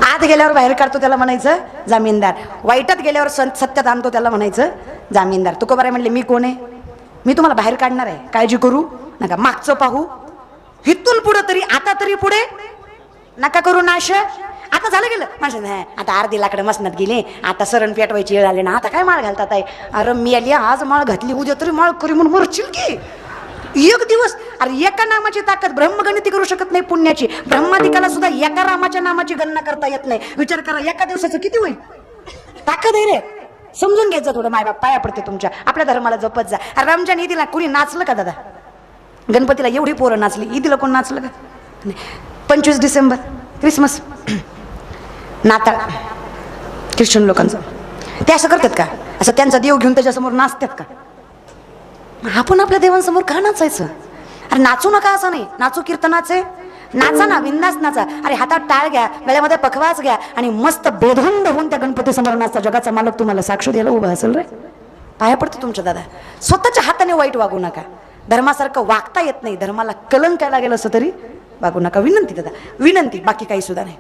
आत गेल्यावर बाहेर काढतो त्याला म्हणायचं जामीनदार. वाईटात गेल्यावर सत्यात आणतो त्याला म्हणायचं जामीनदार. तुकोबाराय म्हणले मी कोण आहे. मी तुम्हाला बाहेर काढणार आहे काळजी करू नका. मागचं पाहू इथून पुढे तरी आता तरी पुढे नका करू नाश. आता झालं गेलं माणसं आता अर्धी लाकडं मसनात गेले आता सरण पेटवायची वेळ आली ना आता काय माळ घालतात आहे. अरे मी आली आज माळ घातली उद्या तरी माळ करी म्हणून मरशील की. 1 दिवस. अरे एका नामाची ताकद ब्रह्मगणिती करू शकत नाही पुण्याची. ब्रह्मादिकाला सुद्धा एका रामाच्या नामाची गणना करता येत नाही. विचार करा एका दिवसाचं किती होईल. ताकद आहे रे. समजून घ्यायचं थोडं. मायबाप पाया पडते तुमच्या. आपल्या धर्माला जपत जा. अरे रमजान ईदीला कुणी नाचलं का दादा. गणपतीला एवढी पोरं नाचली. ईदीला कोण नाचलं का नाही. 25 डिसेंबर क्रिसमस नाताळ ख्रिश्चन लोकांचं ते असं करतात का. असं त्यांचा देव घेऊन त्याच्यासमोर नाचतात का. आपण आपल्या देवांसमोर का नाचायचं. अरे नाचू नका असं नाही. नाचू कीर्तनाचे नाचा ना बिंदास नाचा. अरे हातात टाळ घ्या गळ्यामध्ये पखवाज घ्या आणि मस्त बेधुंद होऊन त्या गणपती समोर नाचता. जगाचा मालक तुम्हाला साक्ष द्यायला उभा असेल रे. पाया पडते तुमच्या दादा. स्वतःच्या हाताने वाईट वागू नका. धर्मासारखं वागता येत नाही. धर्माला कलंक काय लागेल असं तरी वागू नका. विनंती दादा विनंती. बाकी काही सुद्धा नाही.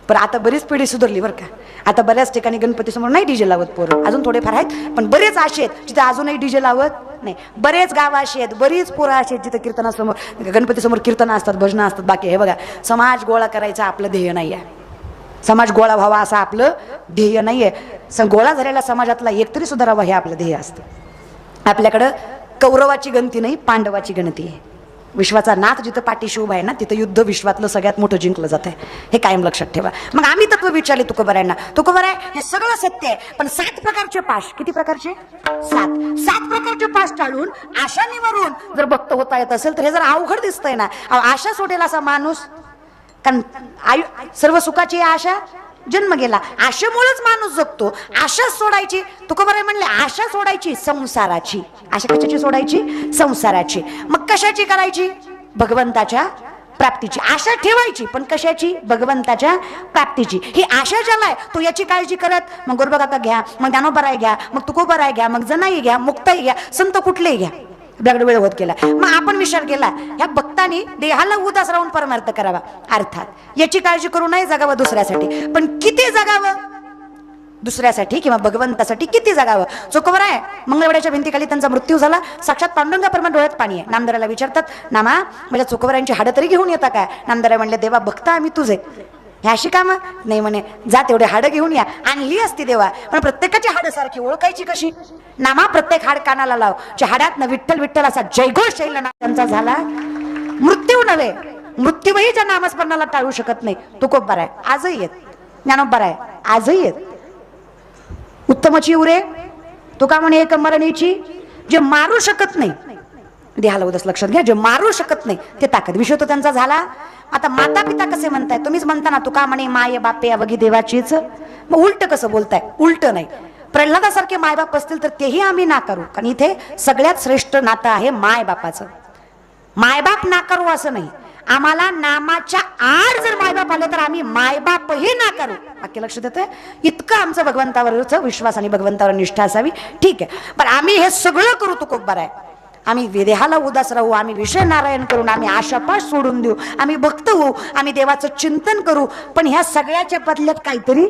पण आता बरीच पिढी सुधारली बरं का. आता बऱ्याच ठिकाणी गणपती समोर नाही डीजे लावत पोरं. अजून थोडेफार आहेत पण बरेच असे आहेत जिथे अजूनही डीजे लावत नाही. बरेच गावं अशी आहेत बरीच पोरं अशी आहेत जिथे कीर्तनासमोर गणपती समोर कीर्तनं असतात भजनं असतात. बाकी हे बघा समाज गोळा करायचा आपलं ध्येय नाही आहे. समाज गोळा व्हावा असं आपलं ध्येय नाही आहे. गोळा झालेला समाजातला एक तरी सुधारावा हे आपलं ध्येय असतं. आपल्याकडं कौरवाची गणती नाही पांडवाची गणती आहे. विश्वाचा नाथ जिथं पाठीशी उभा आहे ना तिथं युद्ध विश्वातलं सगळ्यात मोठं जिंकलं जात आहे. हे कायम लक्षात ठेवा. मग आम्ही तत्व विचारले तुकोबारायांना. तुकोबाराय हे सगळं सत्य आहे पण 7 प्रकारचे पाश. किती प्रकारचे 7 प्रकारचे पाश टाळून आशा निवरून जर भक्त होता येत असेल तर हे जर अवघड दिसतंय ना. आशा सोडेल असा माणूस कारण सर्व सुखाची आशा जन्म गेला. आशेमुळेच माणूस जगतो. आशा सोडायची तुकोबाराय म्हणले आशा सोडायची संसाराची. आशा कशाची सोडायची संसाराची. मग कशाची करायची भगवंताच्या प्राप्तीची. आशा ठेवायची पण कशाची भगवंताच्या प्राप्तीची. ही आशा ज्याला आहे तो याची काळजी करत मग गोरबाकाका घ्या मग ज्ञानोबाराय घ्या मग तुकोबाराय घ्या मग जनाई घ्या मुक्ताई घ्या संत कुठलेही घ्या. आपल्याकडे वेळ होत गेला. मग आपण विचार केला ह्या भक्तांनी देहाला उदास राहून परमार्थ करावा. अर्थात याची काळजी करू नाही जगावं दुसऱ्यासाठी. पण किती जगावं दुसऱ्यासाठी किंवा भगवंतासाठी किती जगावं. तुकोबाराय मंगळवेढ्याच्या भिंतीखाली त्यांचा मृत्यू झाला. साक्षात पांडुरंगा परमार डोळ्यात पाणी आहे. नामदाराला विचारतात नामा माझ्या तुकोबारायांची हाडं तरी घेऊन येता काय. नामदारा म्हणले देवा भक्त आम्ही तुझे हे अशी कामं नाही म्हणे. जा तेवढे हाडं घेऊन या. आणली असती देवा, पण प्रत्येकाची हाडं सारखी ओळखायची कशी? नामा प्रत्येक हाड कानाला लाव. ज्या हाडात विठ्ठल विठ्ठल असा जयघोष येईल ना त्यांचा झाला मृत्यू नव्हे. मृत्यूही ज्या नामस्मरणाला टाळू शकत नाही. तुकोबा आहे आजही येत, ज्ञानोबा आहे आजही येत. उत्तमची उरे तुका म्हणे एक मरणीची, जे मारू शकत नाही देहाला उदास लक्षात घ्या, जे मारू शकत नाही ते ताकद. विषय तो त्यांचा झाला. आता माता पिता कसे म्हणताय? तुम्हीच म्हणता ना तुका म्हणे माय बापे अवघी देवाचीच. मग उलट कसं बोलताय? उलट नाही. प्रल्हादासारखे मायबाप असतील तर तेही आम्ही नाकारू, कारण इथे सगळ्यात श्रेष्ठ नातं आहे माय बापाचं. मायबाप नाकारू असं नाही. आम्हाला नामाच्या आड जर मायबाप आले तर आम्ही मायबापही नाकारू. वाक्य लक्षात येतंय? इतकं आमचं भगवंतावरच विश्वास आणि भगवंतावर निष्ठा असावी. ठीक आहे, पण आम्ही हे सगळं करू तुकोबर आहे. आम्ही देहाला उदास राहू, आम्ही विषय नारायण करून, आम्ही आशापाश सोडून देऊ, आम्ही भक्त होऊ, आम्ही देवाचं चिंतन करू, पण ह्या सगळ्याच्या बदल्यात काहीतरी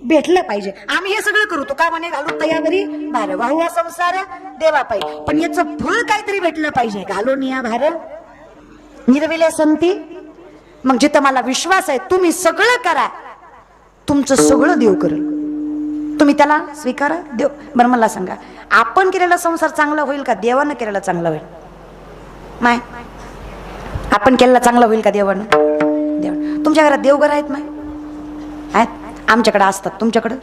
भेटलं पाहिजे. आम्ही हे सगळं करू तुका म्हणे घालू तयावरी भार वाहू हा संसार देवा पाहिजे, पण याचं फळ काहीतरी भेटलं पाहिजे. घालून या भार निर्विले संती. मग जिथं मला विश्वास आहे तुम्ही सगळं करा, तुमचं सगळं देव करेल. तुम्ही त्याला स्वीकारा. देव बरं मला सांगा, आपण केलेला संसार चांगला होईल का देवानं केलेला चांगला होईल? माय आपण केलेला चांगला होईल का देवानं? देव. तुमच्या घरात देवघर आहेत माय? आहेत. आमच्याकडे असतात. तुमच्याकडं?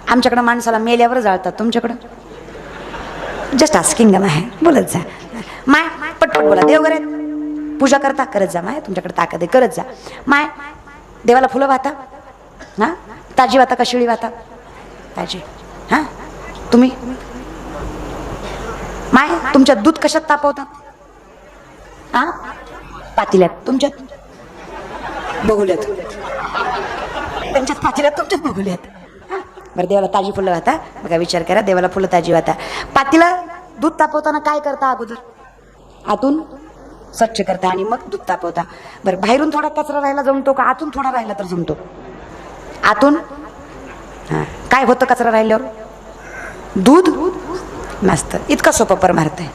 आमच्याकडं माणसाला मेल्यावर जाळतात. तुमच्याकडं? जस्ट आस्किंग आहे, बोलत जा माय. पटपट बोला. देवघर आहेत, पूजा करता, करत जा माय. तुमच्याकडे ताकद आहे, करत जा माय. देवाला फुलं वाहता हा? ताजी वाहता का शिळी वाहता? ताजी. हा तुम्ही माय तुमच्यात दूध कशात तापवतात? हा पातेल्यात. तुमच्यात बघूल्यात. त्यांच्यात पातेल्यात, तुमच्यात बघूल्यात. बरं देवाला ताजी फुलं वाहता. बघा विचार करा, देवाला फुलं ताजी वाहता. पातेला दूध तापवताना काय करता? अगोदर आतून स्वच्छ करता आणि मग दूध तापवता. बरं बाहेरून थोडा कचरा राहिला जमतो का? आतून थोडा राहिला तर जमतो? आतून. हा काय होतं कचरा राहिल्यावर? दूध नसतं. इतका सोपा परमार्थ आहे.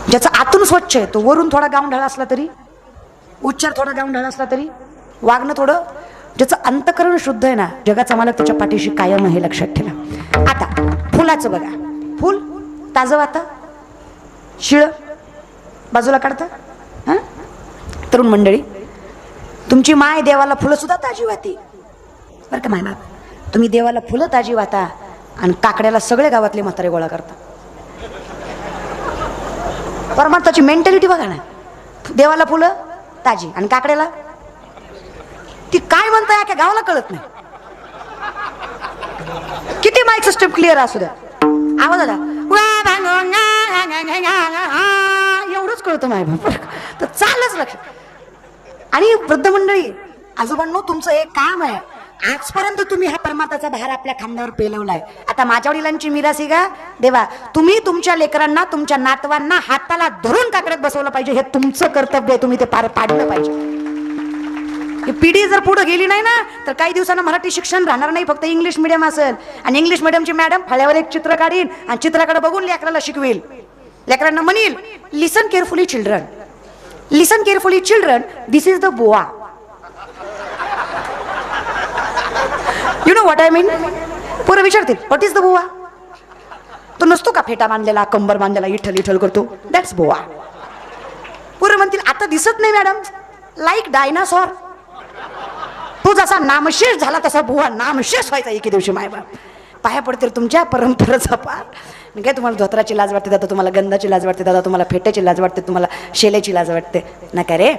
ज्याचा आतून स्वच्छ आहे तो वरून थोडा गावंढळ असला तरी, उच्चार थोडा गावंढळ असला तरी, वागणं थोडं, ज्याचं अंतकरण शुद्ध आहे ना, जगाचा मालक त्याच्या पाठीशी कायम आहे, लक्षात ठेवा. आता फुलाचं बघा. फुल ताजं वाहतं, शिळ बाजूला काढता. हा तरुण मंडळी, तुमची माय देवाला फुलं सुद्धा ताजी वाहते बरं का माय बाप. तुम्ही देवाला फुलं ताजी वाहता आणि काकड्याला सगळे गावातले म्हातारे गोळा करता. परमार्थाची मेंटॅलिटी बघा ना. देवाला फुलं ताजी आणि काकड्याला ती काय म्हणताय अख्या गावाला कळत नाही. किती माईक सिस्टम क्लिअर असू द्या, आवाज आला एवढंच कळतं माय बाप. तर चालच लक्ष. आणि वृद्ध मंडळी, आजोबांनो, तुमचं एक काम आहे. आजपर्यंत तुम्ही हा परमार्थाचा भार आपल्या खांद्यावर पेलवलाय. आता माझ्या वडिलांची मिरासी का देवा, तुम्ही तुमच्या लेकरांना, तुमच्या नातवांना हाताला धरून काकड्यात बसवलं पाहिजे. हे तुमचं कर्तव्य आहे, तुम्ही ते पार पाडलं पाहिजे. ही पिढी जर पुढे गेली नाही ना तर काही दिवसांना मराठी शिक्षण राहणार नाही, फक्त इंग्लिश मिडियम असेल. आणि इंग्लिश मिडियमची मॅडम फळ्यावर एक चित्र काढीन आणि चित्राकडे बघून लेकराला शिकवेल. लेकरांना म्हणील, listen carefully children, listen carefully children, this is the boa. You know what I mean? पोरं विचारतील, व्हॉट इज द बोआ? तो नसतो का फेटा बांधलेला, कंबर बांधलेला, इठल इठल करतो, दॅट्स बोआ. पोरं म्हणतील, आता दिसत नाही मॅडम, लाईक डायनासॉर. तो जसा नामशेष झाला तसा बुवा नामशेष व्हायचा एके दिवशी. मायबाप पाया पडतील तुमच्या परंपरेचा पार. मी काय, तुम्हाला धोत्राची लाज वाटते दादा, तुम्हाला गंधाची लाज वाटते दादा, तुम्हाला फेट्याची लाज वाटते, तुम्हाला शेल्याची लाज वाटते. नका रे,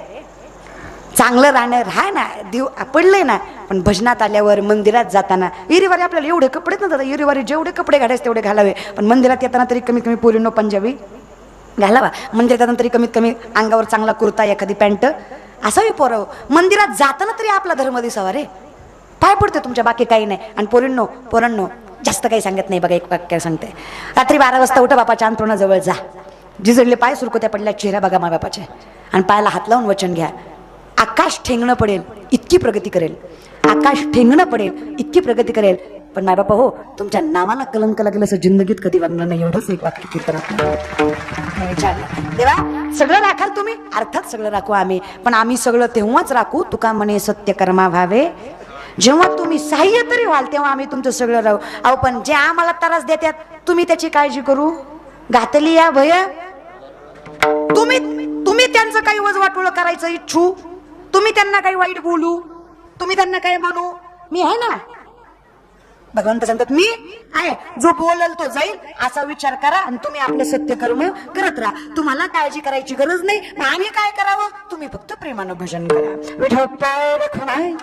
चांगलं राहणं राहा ना. देव पडलंय ना, पण भजनात आल्यावर, मंदिरात जाताना, इरीवारी आपल्याला एवढे कपडेच ना दादा, इरीवारी जेवढे कपडे घालायचे तेवढे घालावे. पण मंदिरात येताना तरी कमीत कमी पोरींनो पंजाबी घालावा. मंदिरात येताना तरी कमीत कमी अंगावर चांगला कुर्ता, एखादी पॅन्ट असावी. पोरं मंदिरात जाताना तरी आपला धर्म दिसावा रे. पाय पडते तुमच्या, बाकी काही नाही. आणि पोरांनो जास्त काही सांगत नाही बघा, एक वाक्य सांगते. रात्री 12 वाजता उठा, बापाच्या अंथरुणाजवळ जा, जिजडले पाय, सुरकुत्या पडल्या चेहरा बघा मा बापाचे, आणि पायाला हात लावून वचन घ्या. आकाश ठेंगणं पडेल इतकी प्रगती करेल, आकाश ठेंगणं पडेल इतकी प्रगती करेल, पण माय बापा हो, तुमच्या नावाला कलंक लागेल असं जिंदगीत कधी वागणार नाही. एवढंच एक वाक्य कीर्तनात विचारलं. देवा सगळं राखाल तुम्ही, अर्थात सगळं राखू आम्ही, पण आम्ही सगळं तेव्हाच राखू तुका म्हणे सत्य कर्मा व्हावे, जेव्हा तुम्ही सहाय्य तरी व्हाल तेव्हा आम्ही तुमचं सगळं राहू. अहो पण जे आम्हाला त्रास देतात तुम्ही त्याची काळजी करू घातली या भय. तुम्ही त्यांचं काही वजवाटोळ करायचं इच्छू, तुम्ही त्यांना काही वाईट बोलू, तुम्ही त्यांना काही म्हणू, मी आहे ना. भगवंत सांगतात मी आहे, जो बोलल तो जाईल असा विचार करा आणि तुम्ही आपलं सत्य कर्म करत राहा. तुम्हाला काळजी करायची गरज नाही. आम्ही काय करावं, तुम्ही फक्त प्रेमानं भजन करा. विठोबा रखुमाई.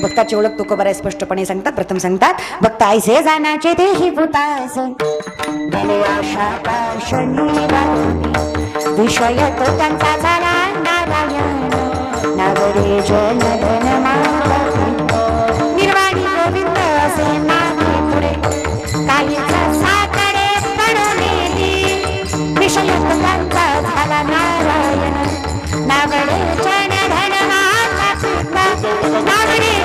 भक्ताची ओळख तुकोबाराय स्पष्टपणे सांगतात. प्रथम सांगतात भक्त ऐसे जाण्याचे देही भूतास विषय तो त्यांचा झाला नारायण नागरे जन धन निर्वाणी गोविंद असे नामे पुढे काहीच साकडे पडून विषय तो त्यांचा झाला नारायण नागरे जन धन नागरे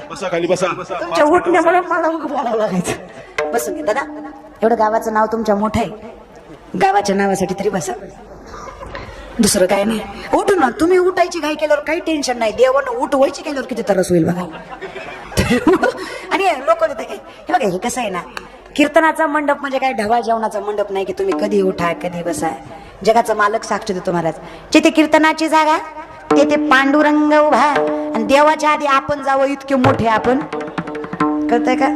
बसा खाली बसा. तुमच्या उठण्यामुळे मला बोलावं लागायचं. बसून घे दादा, एवढं गावाचं नाव तुमच्या मोठं आहे, गावाच्या नावासाठी तरी बसा. दुसरं काय नाही. उठू ना तुम्ही. उठायची घाई केल्यावर काही टेन्शन नाही. देवानं उठवायची केल्यावर किती तरस होईल बघा. आणि लोक हे बघा, हे कसं आहे ना, कीर्तनाचा मंडप म्हणजे काय ढवा जेवणाचा मंडप नाही की तुम्ही कधी उठा कधी बसा. जगाचा मालक साक्ष देतो महाराज. जिथे कीर्तनाची जागा तेथे पांडुरंग उभा आणि देवाच्या आधी आपण जावं इतके मोठे आपण. कळतंय का?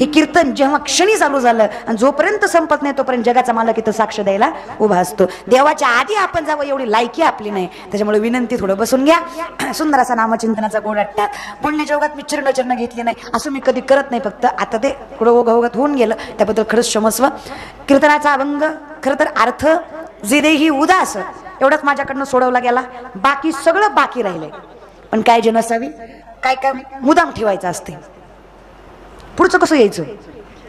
हे कीर्तन जेव्हा क्षणी चालू झालं आणि जोपर्यंत संपत नाही तोपर्यंत जगाचा मालक इथं साक्ष द्यायला उभा असतो. देवाच्या आधी आपण जावं एवढी लायकी आपली नाही. त्याच्यामुळे विनंती थोडं बसून घ्या. सुंदर असा नामचिंतनाचा गोड वाटतात. बोलण्याच्या ओघात मी चरण घेतली नाही असं मी कधी करत नाही. फक्त आता ते थोडं ओघाओघात होऊन गेलं त्याबद्दल खरंच क्षमस्व. कीर्तनाचा अभंग खरं तर अर्थ जे देही उदास एवढंच माझ्याकडनं सोडवला गेला. बाकी सगळं बाकी राहिलंय. पण काय जे नसावी काय काय मुदाम ठेवायचं असते. पुढचं कसं यायचं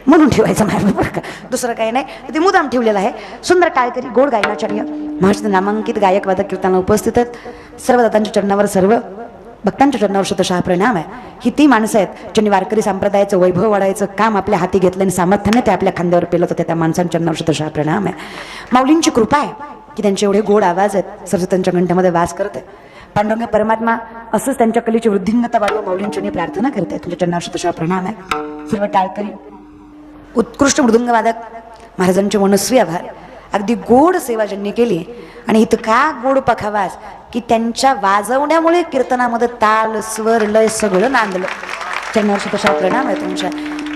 म्हणून ठेवायचं नाही बरं का, दुसरं काही नाही. ते मुदाम ठेवलेलं आहे. सुंदर टाळकरी गोड गायनाचार्य महाराष्ट्र नामांकित गायक वादक कीर्तनाला उपस्थित आहेत. सर्व दातांच्या चरणावर सर्व भक्तांच्या चरणावर शतशः प्रणाम आहे. ही ती माणसं आहेत ज्यांनी वारकरी संप्रदायाचं वैभव वाढायचं काम आपल्या हाती घेतलं आणि सामर्थ्याने ते आपल्या खांद्यावर पेलत होते. त्या माणसांच्या चरणावर शतशः प्रणाम आहे. माऊलींची कृपा आहे की त्यांचे एवढे गोड आवाज आहेत. सरस्वतींच्या कंठामध्ये वास करते. पांडुरंग परमात्मा असंच त्यांच्या कलेची वृद्धिंगता वाढवा माऊलींची प्रार्थना करते. तुमच्या चरणावर शतशः प्रणाम आहे. सर्व टाळकरी उत्कृष्ट मृदुंग वादक महाराजांचे मनस्वी आभार. अगदी गोड सेवा ज्यांनी केली आणि इतका गोड पखावाज की त्यांच्या वाजवण्यामुळे कीर्तनामध्ये ताल स्वर लय सगळं नांदलं. चरणावर शतशः प्रणाम आहे तुमच्या.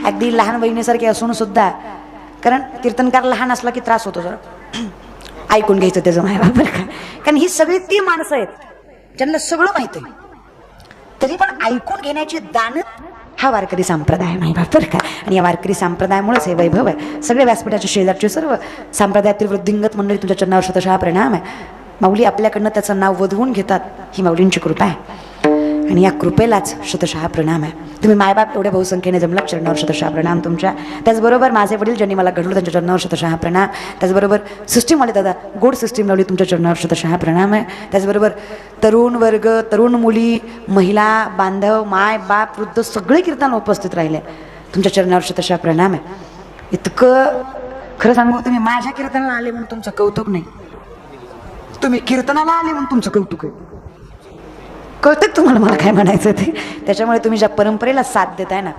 अगदी लहान बहिणीसारखी असून सुद्धा, कारण कीर्तनकार लहान असला की त्रास होतो जरा ऐकून घ्यायचं त्याचं माय बाबर का. कारण ही सगळी ती माणसं आहेत ज्यांना सगळं माहित आहे तरी पण ऐकून घेण्याची दानत हा वारकरी संप्रदाय नाही बापर का. आणि या वारकरी संप्रदायामुळेच हे वैभव आहे. सगळे व्यासपीठाचे शेजारचे सर्व संप्रदायातील वृद्धिंगत मंडळी तुमच्या चरणावर शतशः प्रणाम आहे. माऊली आपल्याकडनं त्याचं नाव वधवून घेतात. ही माऊलींची कृपा आहे आणि या कृपेलाच शतशः प्रणाम आहे. तुम्ही मायबाप एवढ्या बहुसंख्येने जमला, चरणावर शतशः प्रणाम तुमच्या. त्याचबरोबर माझे वडील ज्यांनी मला घडवलं त्यांच्या चरणावर शतशः प्रणाम. त्याचबरोबर सिस्टीमवाले दादा गोड सिस्टीम लावली तुमच्या चरणावर शतशः प्रणाम आहे. त्याचबरोबर तरुण वर्ग, तरुण मुली, महिला बांधव, माय बाप, वृद्ध सगळे कीर्तन उपस्थित राहिले. तुमच्या चरणावर शतशः प्रणाम आहे. इतकं खरं सांगू, तुम्ही माझ्या कीर्तनाला आले म्हणून तुमचं कौतुक नाही, तुम्ही कीर्तनाला आले म्हणून तुमचं कौतुक आहे. कळतं तुम्हाला मला काय म्हणायचं ते. त्याच्यामुळे तुम्ही ज्या परंपरेला साथ देताय ना,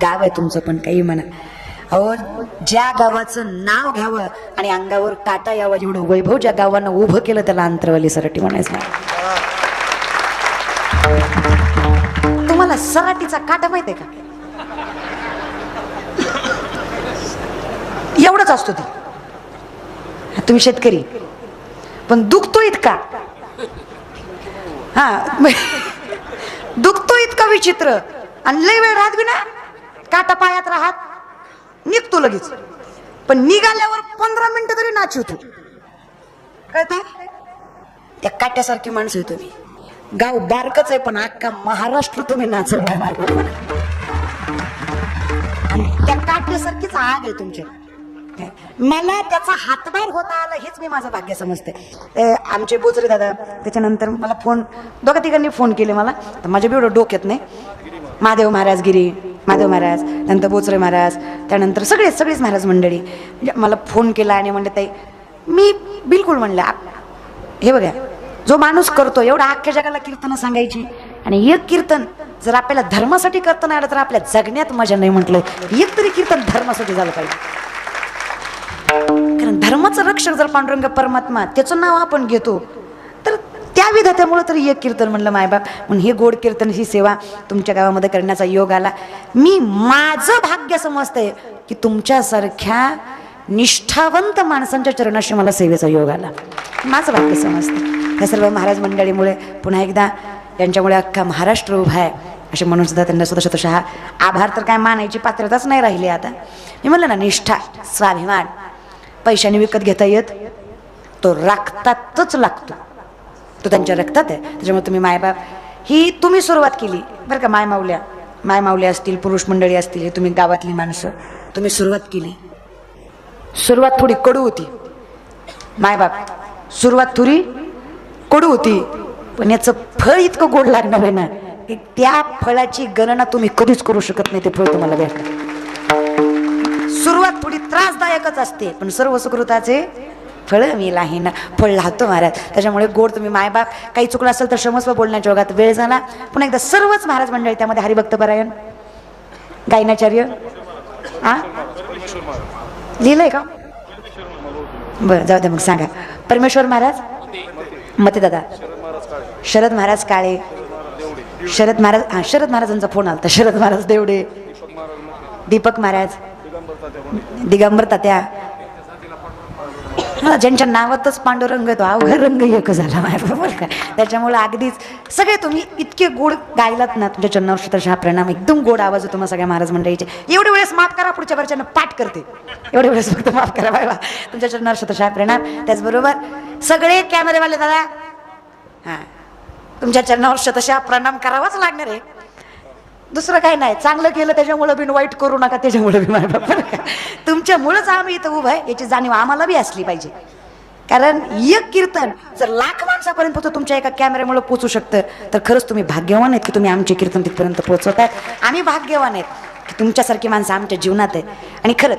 गाव आहे तुमचं पण काही म्हणा. अहो ज्या गावाचं नाव घ्यावं आणि अंगावर काटा यावं जेवढं वैभव ज्या गावानं उभं केलं त्याला अंतरवाली सरटी म्हणायचं. तुम्हाला तुम्हाला सराटीचा काटा माहित आहे का? एवढंच असतो ती. तुम्ही शेतकरी पण दुखतो इतका, दुखतो इतका विचित्र, आणि लय वेळ राहत बी ना, काटा पायात राहत निघतो लगेच, पण निघाल्यावर 15 मिनिटं तरी नाचवतो. कळतं? त्या काट्यासारखी माणसं आहे तुम्ही. गाव बारकच आहे पण अख्खा महाराष्ट्र तुम्ही नाचवला. आणि त्या काट्यासारखीच आग आहे तुमच्या. मला त्याचा हातभार होता आला हेच मी माझं भाग्य समजते. आमचे बोचरे दादा, त्याच्यानंतर मला फोन, दोघा तिघांनी फोन केले मला, तर माझ्या बी एवढं डोक्यात नाही. महादेव महाराज गिरी, महादेव महाराज, नंतर बोचरे महाराज, त्यानंतर सगळेच महाराज मंडळी म्हणजे मला फोन केला आणि म्हणले ताई मी बिलकुल म्हणलं हे बघा, जो माणूस करतो एवढा अख्ख्या जगाला कीर्तन सांगायची, आणि एक कीर्तन जर आपल्याला धर्मासाठी करता आलं तर आपल्या जगण्यात मजा नाही. म्हटलं एक तरी कीर्तन धर्मासाठी झालं पाहिजे, कारण धर्माचं रक्षक जर पांडुरंग परमात्मा त्याचं नाव आपण घेतो तर त्या विधात्यामुळे तरी एक कीर्तन म्हणलं मायबाप. म्हणून हे गोड कीर्तन ही सेवा तुमच्या गावामध्ये करण्याचा योग आला. मी माझं भाग्य समजते की तुमच्यासारख्या निष्ठावंत माणसांच्या चरणाशी मला सेवेचा योग आला. माझं भाग्य समजते. या सर्व महाराज मंडळीमुळे पुन्हा एकदा यांच्यामुळे अख्खा महाराष्ट्र उभा आहे असे म्हणून सुद्धा त्यांना शतशः आभार. तर काय मानायची पात्रताच नाही राहिली आता. मी म्हणलं ना, निष्ठा, स्वाभिमान पैशाने विकत घेता येत, तो रक्तातच लागतो, तो त्यांच्या रक्तात आहे. त्याच्यामुळे तुम्ही मायबाप ही तुम्ही सुरुवात केली बरं का. मायमावल्या असतील, पुरुष मंडळी असतील, हे तुम्ही गावातली माणसं तुम्ही सुरुवात केली. सुरुवात थोडी कडू होती मायबाप, सुरुवात थोडी कडू होती, पण याचं फळ इतकं गोड लागणार आहे ना की त्या फळाची गणना तुम्ही कधीच करू शकत नाही. ते फळ तुम्हाला भेटणार. सुरुवात थोडी त्रासदायकच असते, पण सर्व सुकृताचे फळ मी ना फळ लावतो महाराज. त्याच्यामुळे गोड तुम्ही मायबाप. काही चुकलं असेल तर क्षमस्व बोलण्याच्या ओघात वेळ झाला. पुन्हा एकदा सर्वच महाराज मंडळी, त्यामध्ये हरिभक्त परायण, गायनाचार्य, लिहिलंय का? बरं जाऊ द्या मग, सांगा. परमेश्वर महाराज मते दादा, शरद महाराज काळे, शरद महाराजांचा फोन आला. शरद महाराज देवडे, दीपक महाराज, दिगंबर तात्या, ज्यांच्या नावातच पांडुरंग तो अवघड रंग एक झाला बरोबर का. त्याच्यामुळे अगदीच सगळे तुम्ही इतके गोड गायलात ना, तुमच्या चरणावर शतशः प्रणाम. एकदम गोड आवाज होतो मग सगळ्या महाराज मंडळीचे. एवढे वेळेस माफ करा, पुढच्या वर्षानं पाठ करते, एवढे वेळेस फक्त माफ करा बाबा. तुमच्या चरणावर शतशः प्रणाम. त्याचबरोबर सगळे कॅमेरेवाले दादा, तुमच्या चरणावर शतशः प्रणाम करावाच लागणार आहे. दुसरं काय नाही. चांगलं केलं त्याच्यामुळे बिन वाईट करू नका, त्याच्यामुळे बी माझ्या तुमच्यामुळेच आम्ही इथं उभं आहे याची जाणीव आम्हाला बी असली पाहिजे. कारण एक कीर्तन जर लाख माणसापर्यंत पोहोचतो तुमच्या एका कॅमेऱ्यामुळे पोहोचू शकतं, तर खरंच तुम्ही भाग्यवान आहेत की तुम्ही आमचे कीर्तन तिथपर्यंत पोहोचवताय. आम्ही भाग्यवान आहेत की तुमच्यासारखी माणसं आमच्या जीवनात आहेत. आणि खरंच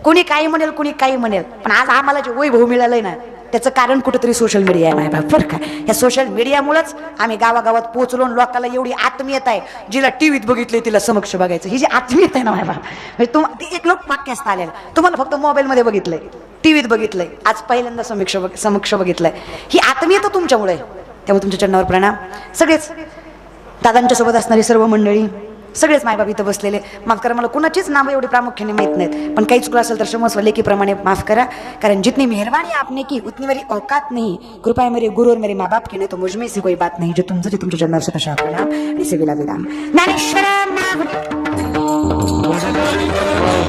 कोणी काही म्हणेल, कोणी काही म्हणेल, पण आज आम्हाला जे वैभव मिळालंय ना, त्याचं कारण कुठेतरी सोशल मीडिया आहे मायबाप बरं का. या सोशल मीडियामुळेच आम्ही गावागावात पोहोचलो. लोकांना एवढी आत्मीयता आहे, जिला टीव्हीत बघितले तिला समक्ष बघायचं, ही जी आत्मीयता आहे ना मायबाप, म्हणजे एक लोक वाक्यास्त आलेलं, तुम्हाला फक्त मोबाईलमध्ये बघितलंय, टीव्हीत बघितलंय, आज पहिल्यांदा समक्ष बघितलंय. ही आत्मीयता तुमच्यामुळे. त्यामुळे तुमच्या चरणावर प्रणाम. सगळेच दादांच्या सोबत असणारी सर्व मंडळी, सगळेच मायबाप इथं बसलेले. माफ करा, मला कुणाचीच नावं एवढी प्रामुख्याने माहीत नाहीत, पण काही चुकलं असेल तर क्षमस्व लेखीप्रमाणे माफ करा. कारण जितनी मेहरबानी आपने की उतनी मेरी औकात नहीं, कृपया मेरे गुरु और मेरे माँ बाप की नहीं तो मुझ में से कोई बात नहीं. जो तुमच्या जन्मावर शतशः प्रणाम. आणि सेवेला विराम. ज्ञानेश्वर